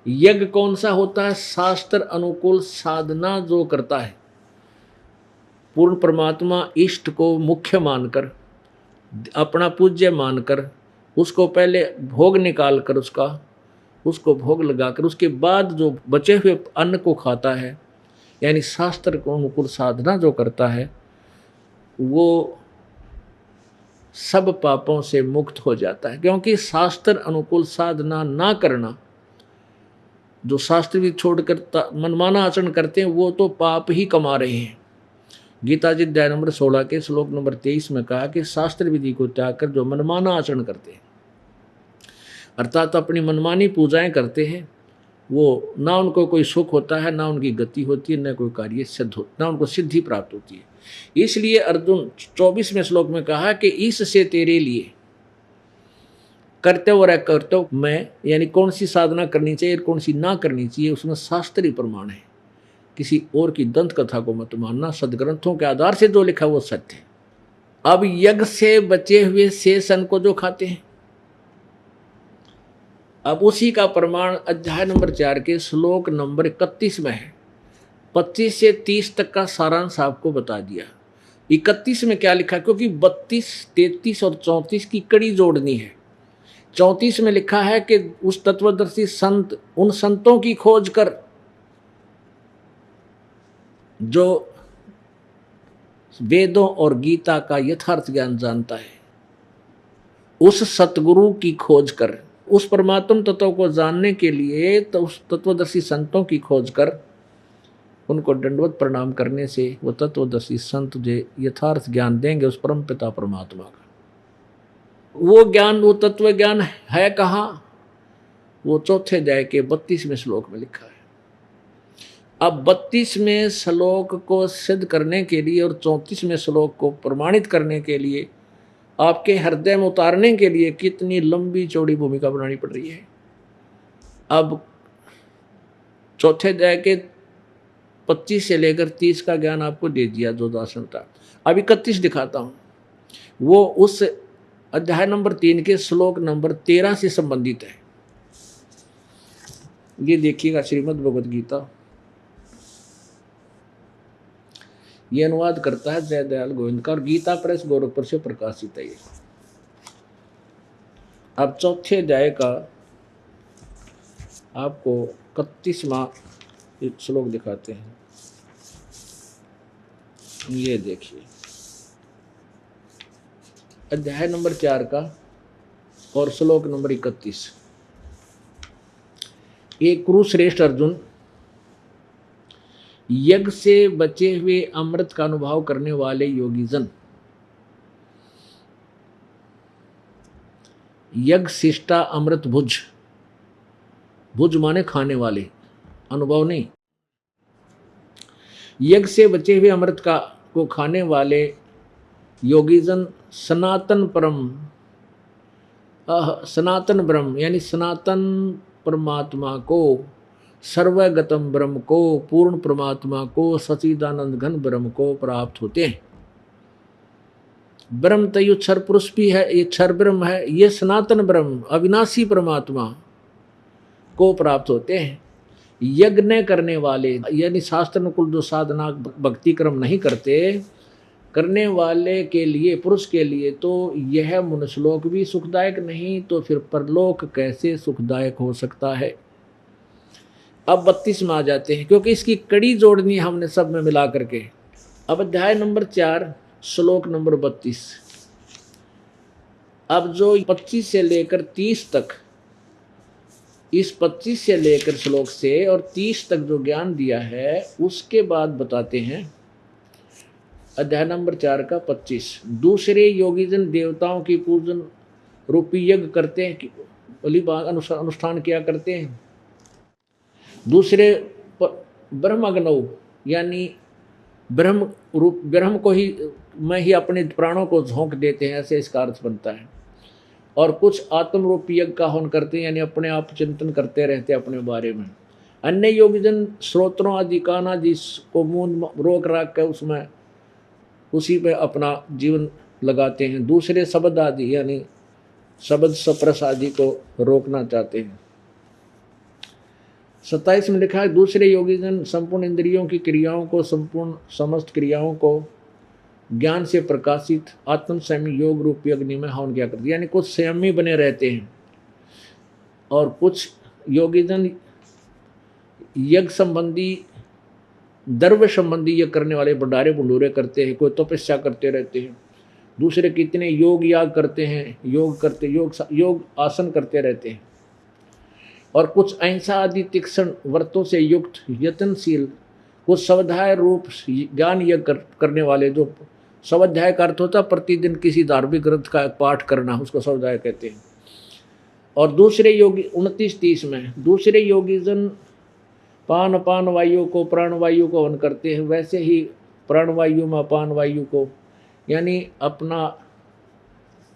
यज्ञ कौन सा होता है? शास्त्र अनुकूल साधना जो करता है, पूर्ण परमात्मा इष्ट को मुख्य मानकर, अपना पूज्य मानकर, उसको पहले भोग निकाल कर उसको भोग लगाकर उसके बाद जो बचे हुए अन्न को खाता है, यानी शास्त्र को अनुकूल साधना जो करता है, वो सब पापों से मुक्त हो जाता है। क्योंकि शास्त्र अनुकूल साधना ना करना, जो शास्त्र भी छोड़कर मनमाना आचरण करते हैं, वो तो पाप ही कमा रहे हैं। गीता जी अध्याय नंबर 16 के श्लोक नंबर 23 में कहा कि शास्त्र विधि को त्याग कर जो मनमाना आचरण करते हैं, अर्थात अपनी मनमानी पूजाएं करते हैं, वो ना उनको कोई सुख होता है, ना उनकी गति होती है, न कोई कार्य सिद्ध होता, ना उनको सिद्धि प्राप्त होती है। इसलिए अर्जुन 24वें श्लोक में कहा कि इससे तेरे लिए कर्तव्य और अकर्तव्य में, यानी कौन सी साधना करनी चाहिए और कौन सी ना करनी चाहिए, उसमें शास्त्रीय प्रमाण है। किसी और की दंत कथा को मत मानना, सदग्रंथों के आधार से जो लिखा है वो सत्य है। अब यज्ञ से बचे हुए शेष अन्न को जो खाते हैं, अब उसी का प्रमाण अध्याय नंबर 4 के श्लोक नंबर 31 में है। 25 से 30 तक का सारांश आपको बता दिया। 31 में क्या लिखा, क्योंकि 32, 33 और 34 की कड़ी जोड़नी है। 34 में लिखा है कि उस तत्वदर्शी संत उन संतों की खोज कर जो वेदों और गीता का यथार्थ ज्ञान जानता है, उस सतगुरु की खोज कर, उस परमात्म तत्व को जानने के लिए तो उस तत्वदर्शी संतों की खोज कर उनको दंडवत प्रणाम करने से वो तत्वदर्शी संत जो यथार्थ ज्ञान देंगे उस परम पिता परमात्मा का। वो ज्ञान, वो तत्व ज्ञान है कहाँ? वो चौथे अध्याय के 32वें श्लोक में लिखा है। अब 32वें श्लोक को सिद्ध करने के लिए और 34वें श्लोक को प्रमाणित करने के लिए, आपके हृदय में उतारने के लिए कितनी लंबी चौड़ी भूमिका बनानी पड़ रही है। अब चौथे अध्याय के 25 से लेकर 30 का ज्ञान आपको दे दिया जो दार्शन था। अब 31 दिखाता हूं, वो उस अध्याय नंबर 3 के श्लोक नंबर 13 से संबंधित है। ये देखिएगा, श्रीमद् भगवद गीता, ये अनुवाद करता है जय दयाल गोविंद का और गीता प्रेस गोरखपुर से प्रकाशित है ये। अब चौथे अध्याय का आपको 31वां श्लोक दिखाते हैं। ये देखिए, अध्याय नंबर 4 का और श्लोक नंबर 31। एक कुरुश्रेष्ठ अर्जुन, यज्ञ से बचे हुए अमृत का अनुभव करने वाले योगीजन, यज्ञ शिष्टा अमृत भुज, भुज माने खाने वाले, अनुभव नहीं। यज्ञ से बचे हुए अमृत का को खाने वाले योगीजन सनातन परम, सनातन ब्रह्म यानी सनातन परमात्मा को, सर्वगतम ब्रह्म को, पूर्ण परमात्मा को, सच्चिदानंद घन ब्रह्म को प्राप्त होते हैं। ब्रह्म तयु क्षर पुरुष भी है, ये क्षर ब्रह्म है, ये सनातन ब्रह्म अविनाशी परमात्मा को प्राप्त होते हैं। यज्ञ न करने वाले यानी शास्त्र अनुकूल जो साधना भक्ति कर्म नहीं करते, करने वाले के लिए, पुरुष के लिए तो यह मनुष्यलोक भी सुखदायक नहीं, तो फिर परलोक कैसे सुखदायक हो सकता है। अब 32 में आ जाते हैं, क्योंकि इसकी कड़ी जोड़नी हमने सब में मिला करके। अब अध्याय नंबर 4 श्लोक नंबर 32। अब जो 25 से लेकर 30 तक, इस 25 से लेकर श्लोक से और 30 तक जो ज्ञान दिया है, उसके बाद बताते हैं अध्याय नंबर 4 का 25। दूसरे योगीजन देवताओं की पूजन रूपी यज्ञ करते हैं, अनुष्ठान किया करते हैं। दूसरे ब्रह्मग्नौ यानी ब्रह्म रूप, ब्रह्म को ही में ही अपने प्राणों को झोंक देते हैं, ऐसे इसका अर्थ बनता है। और कुछ आत्म रूपी यज्ञ का हवन करते हैं, यानी अपने आप चिंतन करते रहते हैं अपने बारे में। अन्य योगीजन श्रोत्रों आदि कान आदि को मुंह रोक रख कर उसमें उसी पे अपना जीवन लगाते हैं। दूसरे शब्द आदि यानी शब्द सप्रस आदि को रोकना चाहते हैं। 27 में लिखा है, दूसरे योगीजन संपूर्ण इंद्रियों की क्रियाओं को, संपूर्ण समस्त क्रियाओं को ज्ञान से प्रकाशित आत्म संयमी योग रूपी अग्नि में हवन किया करते हैं, यानी कुछ संयमी बने रहते हैं। और कुछ योगीजन यज्ञ संबंधी, दर्व संबंधी यज्ञ करने वाले भंडारे भंडूरे करते हैं, कोई तपस्या करते रहते हैं। दूसरे कितने योग याग करते हैं, योग आसन करते रहते हैं। और कुछ अहिंसा आदि तीक्ष्ण व्रतों से युक्त यत्नशील, कुछ स्वाध्याय रूप ज्ञान यज्ञ करने वाले, जो स्वाध्याय का अर्थ होता है प्रतिदिन किसी धार्मिक ग्रंथ का पाठ करना, उसको स्वाध्याय कहते हैं। और दूसरे योगी 29-30 में, दूसरे योगी जन पान अपान वायु को प्राणवायु को हवन करते हैं, वैसे ही प्राणवायु में अपान वायु को, यानी अपना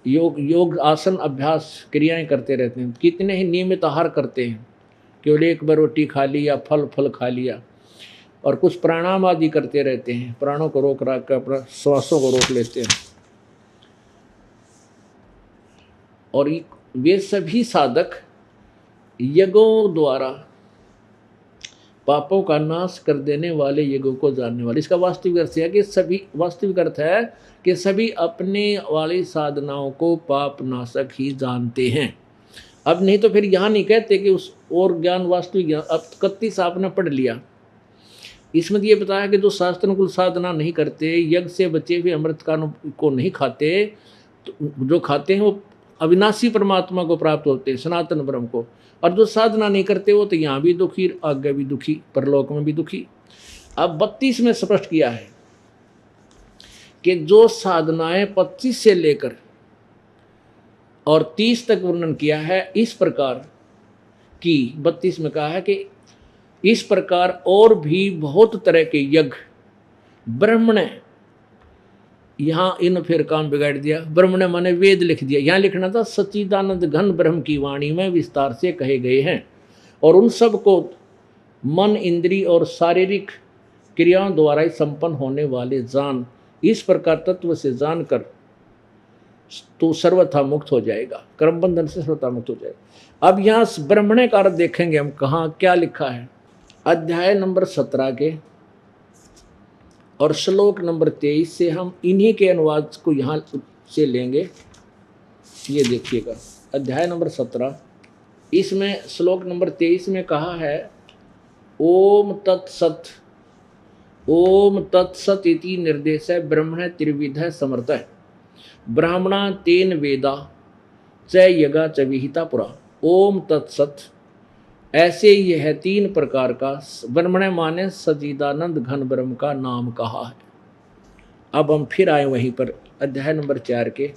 योग आसन अभ्यास क्रियाएं करते रहते हैं। कितने ही नियमित आहार करते हैं, केवल एक बार रोटी खा ली या फल खा लिया, और कुछ प्राणायाम आदि करते रहते हैं, प्राणों को रोक रख कर अपना श्वासों को रोक लेते हैं। और वे सभी साधक यज्ञों द्वारा पापों का नाश कर देने वाले यज्ञों को जानने वाले। इसका वास्तविक अर्थ है कि वास्तविक अर्थ है कि सभी अपने वाली साधनाओं को पाप नाशक ही जानते हैं। अब नहीं तो फिर यहाँ नहीं कहते कि उस और ज्ञान वास्तविक ज्ञान। अब 31 आपने पढ़ लिया, इसमें ये बताया कि जो शास्त्रानुकूल साधना नहीं करते, यज्ञ से बचे हुए अमृत को नहीं खाते, तो जो खाते हैं वो अविनाशी परमात्मा को प्राप्त होते हैं, सनातन ब्रह्म को। और जो साधना नहीं करते वो तो यहाँ भी दुखी, आगे भी दुखी, परलोक में भी दुखी। अब 32 में स्पष्ट किया है कि जो साधनाएं 25 से लेकर और 30 तक वर्णन किया है, इस प्रकार की 32 में कहा है कि इस प्रकार और भी बहुत तरह के यज्ञ ब्रह्म ने, यहाँ इन फिर काम बिगाड़ दिया, ब्रह्म ने माने वेद लिख दिया, यहाँ लिखना था सच्चिदानंद घन ब्रह्म की वाणी में विस्तार से कहे गए हैं। और उन सब को मन, इंद्री और शारीरिक क्रियाओं द्वारा ही संपन्न होने वाले जान, इस प्रकार तत्व से जानकर तो सर्वथा मुक्त हो जाएगा, कर्म बंधन से सर्वथा मुक्त हो जाएगा। अब यहाँ ब्रह्मणे का अर्थ देखेंगे हम, कहाँ क्या लिखा है। अध्याय नंबर 17 के और श्लोक नंबर 23 से हम इन्हीं के अनुवाद को यहाँ से लेंगे। ये देखिएगा, अध्याय नंबर 17, इसमें श्लोक नंबर 23 में कहा है, ओम तत्सत, ओम तत्सत इति निर्देश ब्रह्मण त्रिविध समर्थ ब्राह्मणा तेन वेदा च यज्ञा च विहिता पुरा। ओम तत्सत, ऐसे यह 3 प्रकार का ब्रह्मण माने सच्चिदानंद घन ब्रह्म का नाम कहा है। अब हम फिर आए वहीं पर अध्याय नंबर 4 के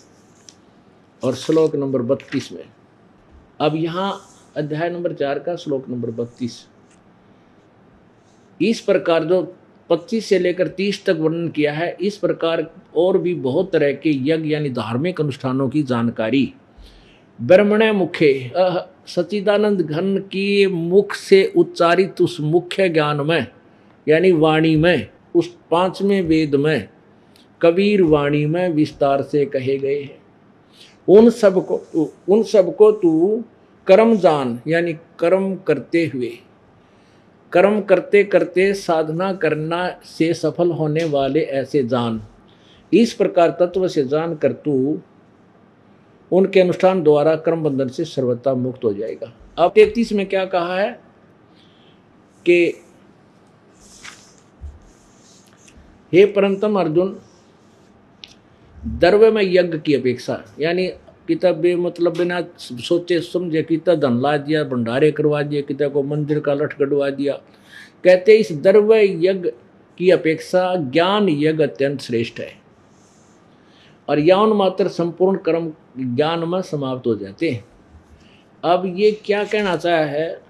और श्लोक नंबर 32 में। अब यहाँ अध्याय नंबर 4 का श्लोक नंबर 32, इस प्रकार जो 25 से लेकर 30 तक वर्णन किया है, इस प्रकार और भी बहुत तरह के यज्ञ यानी धार्मिक अनुष्ठानों की जानकारी ब्रह्मण मुखे, सच्चिदानंद घन की मुख से उच्चारित उस मुख्य ज्ञान में यानी वाणी में, उस 5वें वेद में, कबीर वाणी में विस्तार से कहे गए हैं। उन सब को तू कर्म जान, यानी कर्म करते हुए, कर्म करते करते साधना करना से सफल होने वाले ऐसे जान। इस प्रकार तत्व से जान कर तू उनके अनुष्ठान द्वारा कर्म बंधन से सर्वथा मुक्त हो जाएगा। अब 33 में क्या कहा है कि हे परंतम अर्जुन, द्रव्य में यज्ञ की अपेक्षा, यानी किताब मतलब बिना सोचे समझे कितना धन ला दिया, भंडारे करवा दिए, किता को मंदिर का लठ गड़वा दिया। कहते इस द्रव्य यज्ञ की अपेक्षा ज्ञान यज्ञ अत्यंत श्रेष्ठ है, और यौन मात्र संपूर्ण कर्म ज्ञान में समाप्त हो जाते हैं। अब ये क्या कहना चाहा है,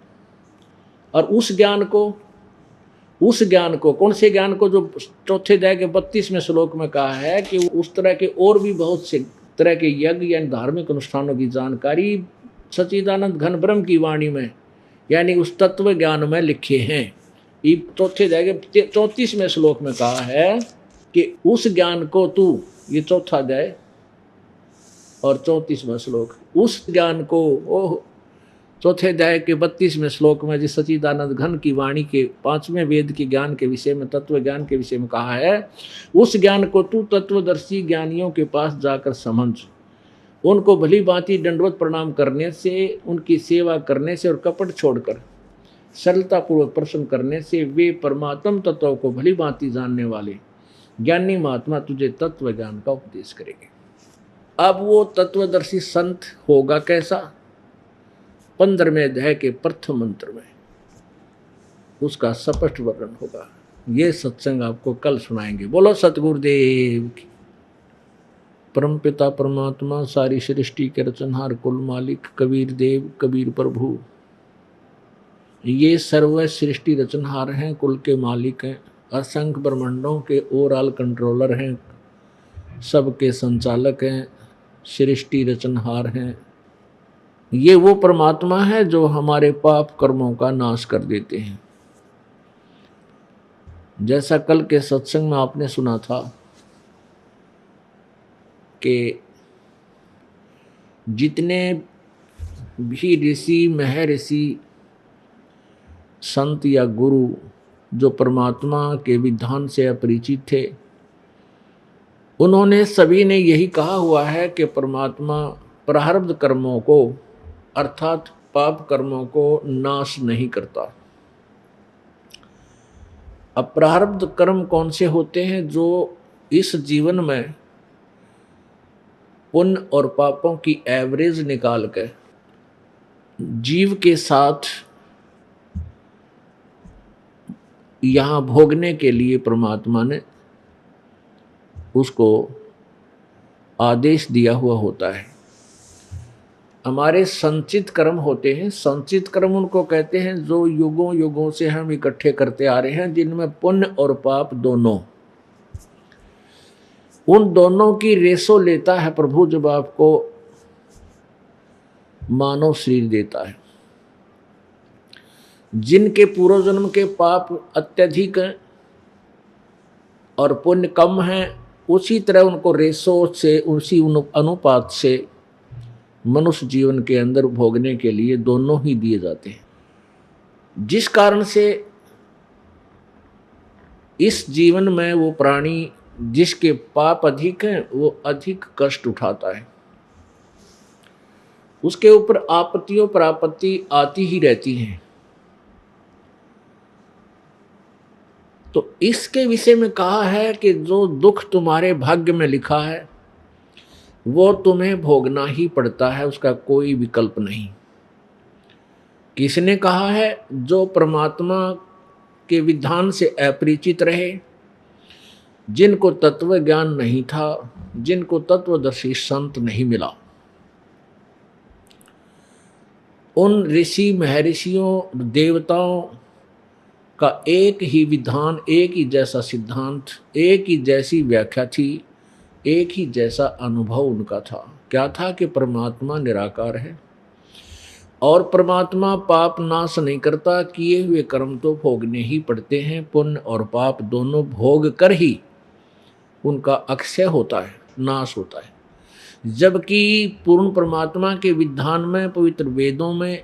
और उस ज्ञान को कौन से ज्ञान को, जो चौथे अध्याय के 32वें श्लोक में कहा है कि उस तरह के और भी बहुत से तरह के यज्ञ यानी धार्मिक अनुष्ठानों की जानकारी सच्चिदानंद घन ब्रह्म की वाणी में यानी उस तत्व ज्ञान में लिखे हैं। ये चौथे अध्याय के 34वें श्लोक में कहा है कि उस ज्ञान को तू, ये चौथा अध्याय और 34वां श्लोक, उस ज्ञान को चौथे अध्याय के 32वें श्लोक में जिस सच्चिदानंद घन की वाणी के 5वें वेद के ज्ञान के विषय में, तत्व ज्ञान के विषय में कहा है, उस ज्ञान को तू तत्वदर्शी ज्ञानियों के पास जाकर समझ, उनको भली भांति दंडवत प्रणाम करने से, उनकी सेवा करने से और कपट छोड़कर सरलतापूर्वक प्रश्न करने से वे परमात्म तत्व को भली भांति जानने वाले ज्ञानी महात्मा तुझे तत्व ज्ञान का उपदेश करेंगे। अब वो तत्वदर्शी संत होगा कैसा, 15वें अध्याय के प्रथम मंत्र में उसका स्पष्ट वर्णन होगा। ये सत्संग आपको कल सुनाएंगे। बोलो सतगुरुदेव की। परमपिता परमात्मा सारी सृष्टि के रचनहार कुल मालिक कबीर देव कबीर प्रभु, ये सर्व सृष्टि रचनहार हैं, कुल के मालिक हैं, असंख्य ब्रह्मांडों के ओवरऑल कंट्रोलर हैं, सबके संचालक हैं, सृष्टि रचनहार हैं। ये वो परमात्मा है जो हमारे पाप कर्मों का नाश कर देते हैं। जैसा कल के सत्संग में आपने सुना था कि जितने भी ऋषि महर्षि संत या गुरु जो परमात्मा के विधान से अपरिचित थे, उन्होंने सभी ने यही कहा हुआ है कि परमात्मा प्रारब्ध कर्मों को अर्थात पाप कर्मों को नाश नहीं करता। अब प्रारब्ध कर्म कौन से होते हैं? जो इस जीवन में पुण्य और पापों की एवरेज निकाल कर जीव के साथ यहाँ भोगने के लिए परमात्मा ने उसको आदेश दिया हुआ होता है। हमारे संचित कर्म होते हैं। संचित कर्म उनको कहते हैं जो युगों युगों से हम इकट्ठे करते आ रहे हैं, जिनमें पुण्य और पाप दोनों, उन दोनों की रेशो लेता है प्रभु जब आपको मानव शरीर देता है। जिनके पूर्व जन्म के पाप अत्यधिक हैं और पुण्य कम है, उसी तरह उनको रेशो से, उसी अनुपात से मनुष्य जीवन के अंदर भोगने के लिए दोनों ही दिए जाते हैं। जिस कारण से इस जीवन में वो प्राणी जिसके पाप अधिक हैं वो अधिक कष्ट उठाता है, उसके ऊपर आपत्तियों पर आपत्ति आती ही रहती हैं। तो इसके विषय में कहा है कि जो दुख तुम्हारे भाग्य में लिखा है वो तुम्हें भोगना ही पड़ता है, उसका कोई विकल्प नहीं। किसने कहा है? जो परमात्मा के विधान से अपरिचित रहे, जिनको तत्व ज्ञान नहीं था, जिनको तत्वदर्शी संत नहीं मिला। उन ऋषि महर्षियों देवताओं का एक ही विधान, एक ही जैसा सिद्धांत, एक ही जैसी व्याख्या थी, एक ही जैसा अनुभव उनका था। क्या था? कि परमात्मा निराकार है और परमात्मा पाप नाश नहीं करता, किए हुए कर्म तो भोगने ही पड़ते हैं। पुण्य और पाप दोनों भोग कर ही उनका अक्षय होता है, नाश होता है। जबकि पूर्ण परमात्मा के विधान में, पवित्र वेदों में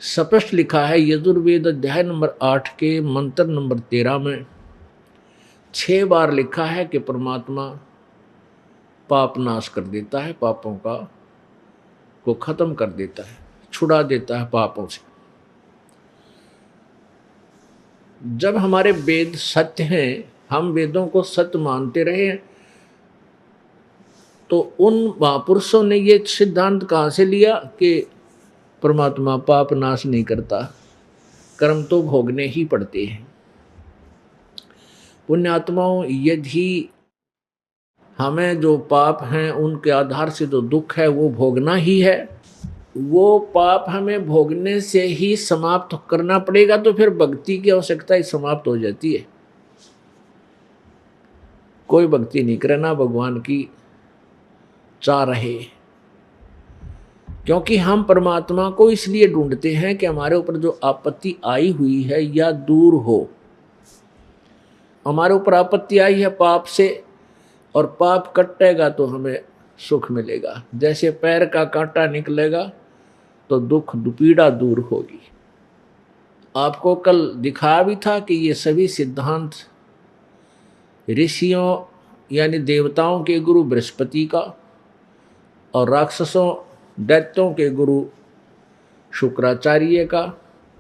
स्पष्ट लिखा है, यजुर्वेद अध्याय नंबर 8 के मंत्र नंबर 13 में 6 बार लिखा है कि परमात्मा पाप नाश कर देता है, पापों को खत्म कर देता है, छुड़ा देता है पापों से। जब हमारे वेद सत्य हैं, हम वेदों को सत्य मानते रहे, तो उन महापुरुषों ने ये सिद्धांत कहाँ से लिया कि परमात्मा पाप नाश नहीं करता, कर्म तो भोगने ही पड़ते हैं। पुण्यात्माओं, यदि हमें जो पाप हैं उनके आधार से जो दुख है वो भोगना ही है, वो पाप हमें भोगने से ही समाप्त करना पड़ेगा, तो फिर भक्ति की आवश्यकता ही समाप्त हो जाती है। कोई भक्ति नहीं करना भगवान की चाह रहे, क्योंकि हम परमात्मा को इसलिए ढूंढते हैं कि हमारे ऊपर जो आपत्ति आई हुई है या दूर हो। हमारे ऊपर आपत्ति आई है पाप से, और पाप कटेगा तो हमें सुख मिलेगा। जैसे पैर का कांटा निकलेगा तो दुख पीड़ा दूर होगी। आपको कल दिखाया भी था कि ये सभी सिद्धांत ऋषियों यानी देवताओं के गुरु बृहस्पति का और राक्षसों दैत्यों के गुरु शुक्राचार्य का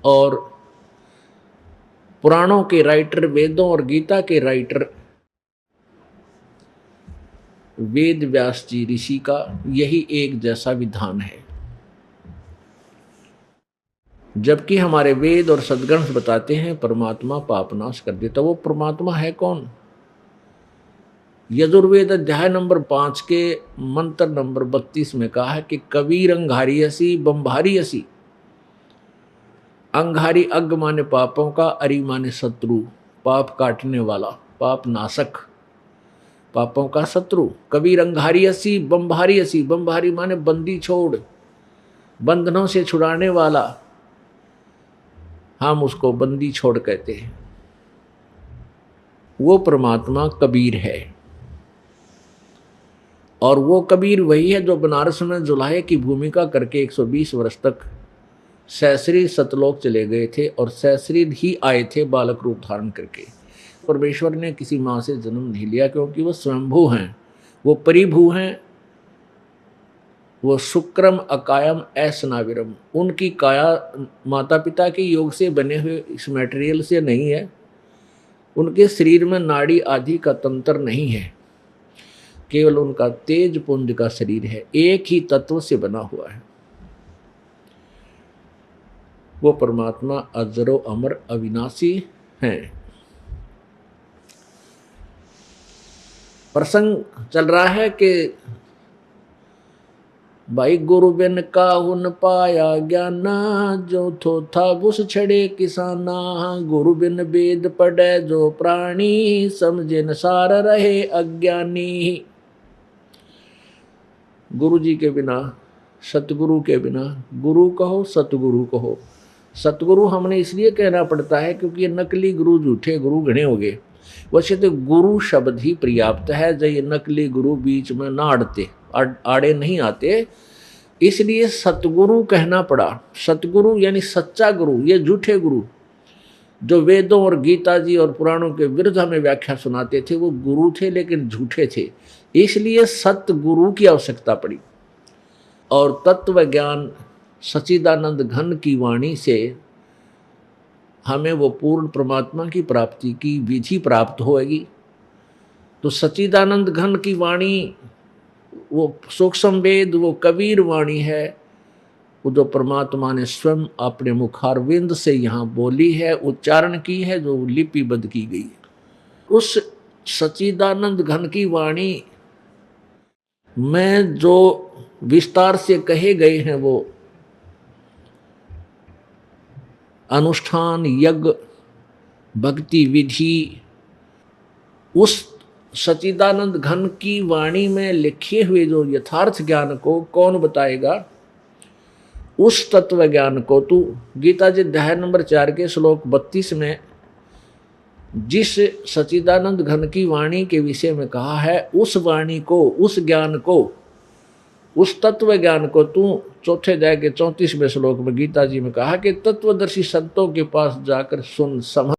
और पुराणों के राइटर वेदों और गीता के राइटर वेद व्यास जी ऋषि का यही एक जैसा विधान है। जबकि हमारे वेद और सद्ग्रंथ बताते हैं परमात्मा पाप नाश कर देता। वो परमात्मा है कौन? यजुर्वेद अध्याय नंबर 5 के मंत्र नंबर 32 में कहा है कि कबीर अंगारी हसी बम्भारी हसी। अंगारी अग्ग माने पापों का, अरी माने शत्रु, पाप काटने वाला, पाप नाशक, पापों का शत्रु। कबीर अंगारी हसी बम्भारी हसी, बम्भारी माने बंदी छोड़, बंधनों से छुड़ाने वाला, हम उसको बंदी छोड़ कहते हैं। वो परमात्मा कबीर है। और वो कबीर वही है जो बनारस में जुलाहे की भूमिका करके 120 वर्ष तक सहस्री सतलोक चले गए थे और सहस्री ही आए थे बालक रूप धारण करके। परमेश्वर ने किसी माँ से जन्म नहीं लिया क्योंकि वो स्वयंभू हैं, वो परिभू हैं, वो शुक्रम अकायम ऐसनाविरम। उनकी काया माता पिता के योग से बने हुए इस मटेरियल से नहीं है, उनके शरीर में नाड़ी आदि का तंत्र नहीं है, केवल उनका तेज पुंज का शरीर है, एक ही तत्व से बना हुआ है। वो परमात्मा अजरो अमर अविनाशी हैं। प्रसंग चल रहा है कि भाई गुरु बिन काहुन पाया ज्ञाना, जो थो था बुस छड़े किसाना। गुरु बिन वेद पढ़े जो प्राणी, समझे न सार रहे अज्ञानी। गुरु जी के बिना, सतगुरु के बिना, गुरु कहो सतगुरु कहो। सतगुरु हमने इसलिए कहना पड़ता है क्योंकि ये नकली गुरु, झूठे गुरु घने हो गए। वैसे तो गुरु शब्द ही पर्याप्त है, जब ये नकली गुरु बीच में ना अड़ते, आड़े नहीं आते, इसलिए सतगुरु कहना पड़ा। सतगुरु यानी सच्चा गुरु। ये झूठे गुरु जो वेदों और गीता जी और पुराणों के विरुद्ध हमें व्याख्या सुनाते थे, वो गुरु थे लेकिन झूठे थे, इसलिए सतगुरु की आवश्यकता पड़ी। और तत्व ज्ञान सच्चिदानंद घन की वाणी से हमें वो पूर्ण परमात्मा की प्राप्ति की विधि प्राप्त होगी। तो सच्चिदानंद घन की वाणी वो सूक्ष्म वेद, वो कबीर वाणी है, वो जो परमात्मा ने स्वयं अपने मुखारविंद से यहाँ बोली है, उच्चारण की है, जो लिपिबद्ध की गई है। उस सच्चिदानंद घन की वाणी में जो विस्तार से कहे गए हैं वो अनुष्ठान, यज्ञ, भक्ति विधि, उस सच्चिदानंद घन की वाणी में लिखे हुए जो यथार्थ ज्ञान को कौन बताएगा? उस तत्व ज्ञान को तू गीता जी अध्याय नंबर 4 के श्लोक 32 में जिस सच्चिदानंद घन की वाणी के विषय में कहा है, उस वाणी को, उस ज्ञान को, उस तत्व ज्ञान को तू चौथे अध्याय के 34वें श्लोक में गीता जी में कहा कि तत्वदर्शी संतों के पास जाकर सुन, समझ।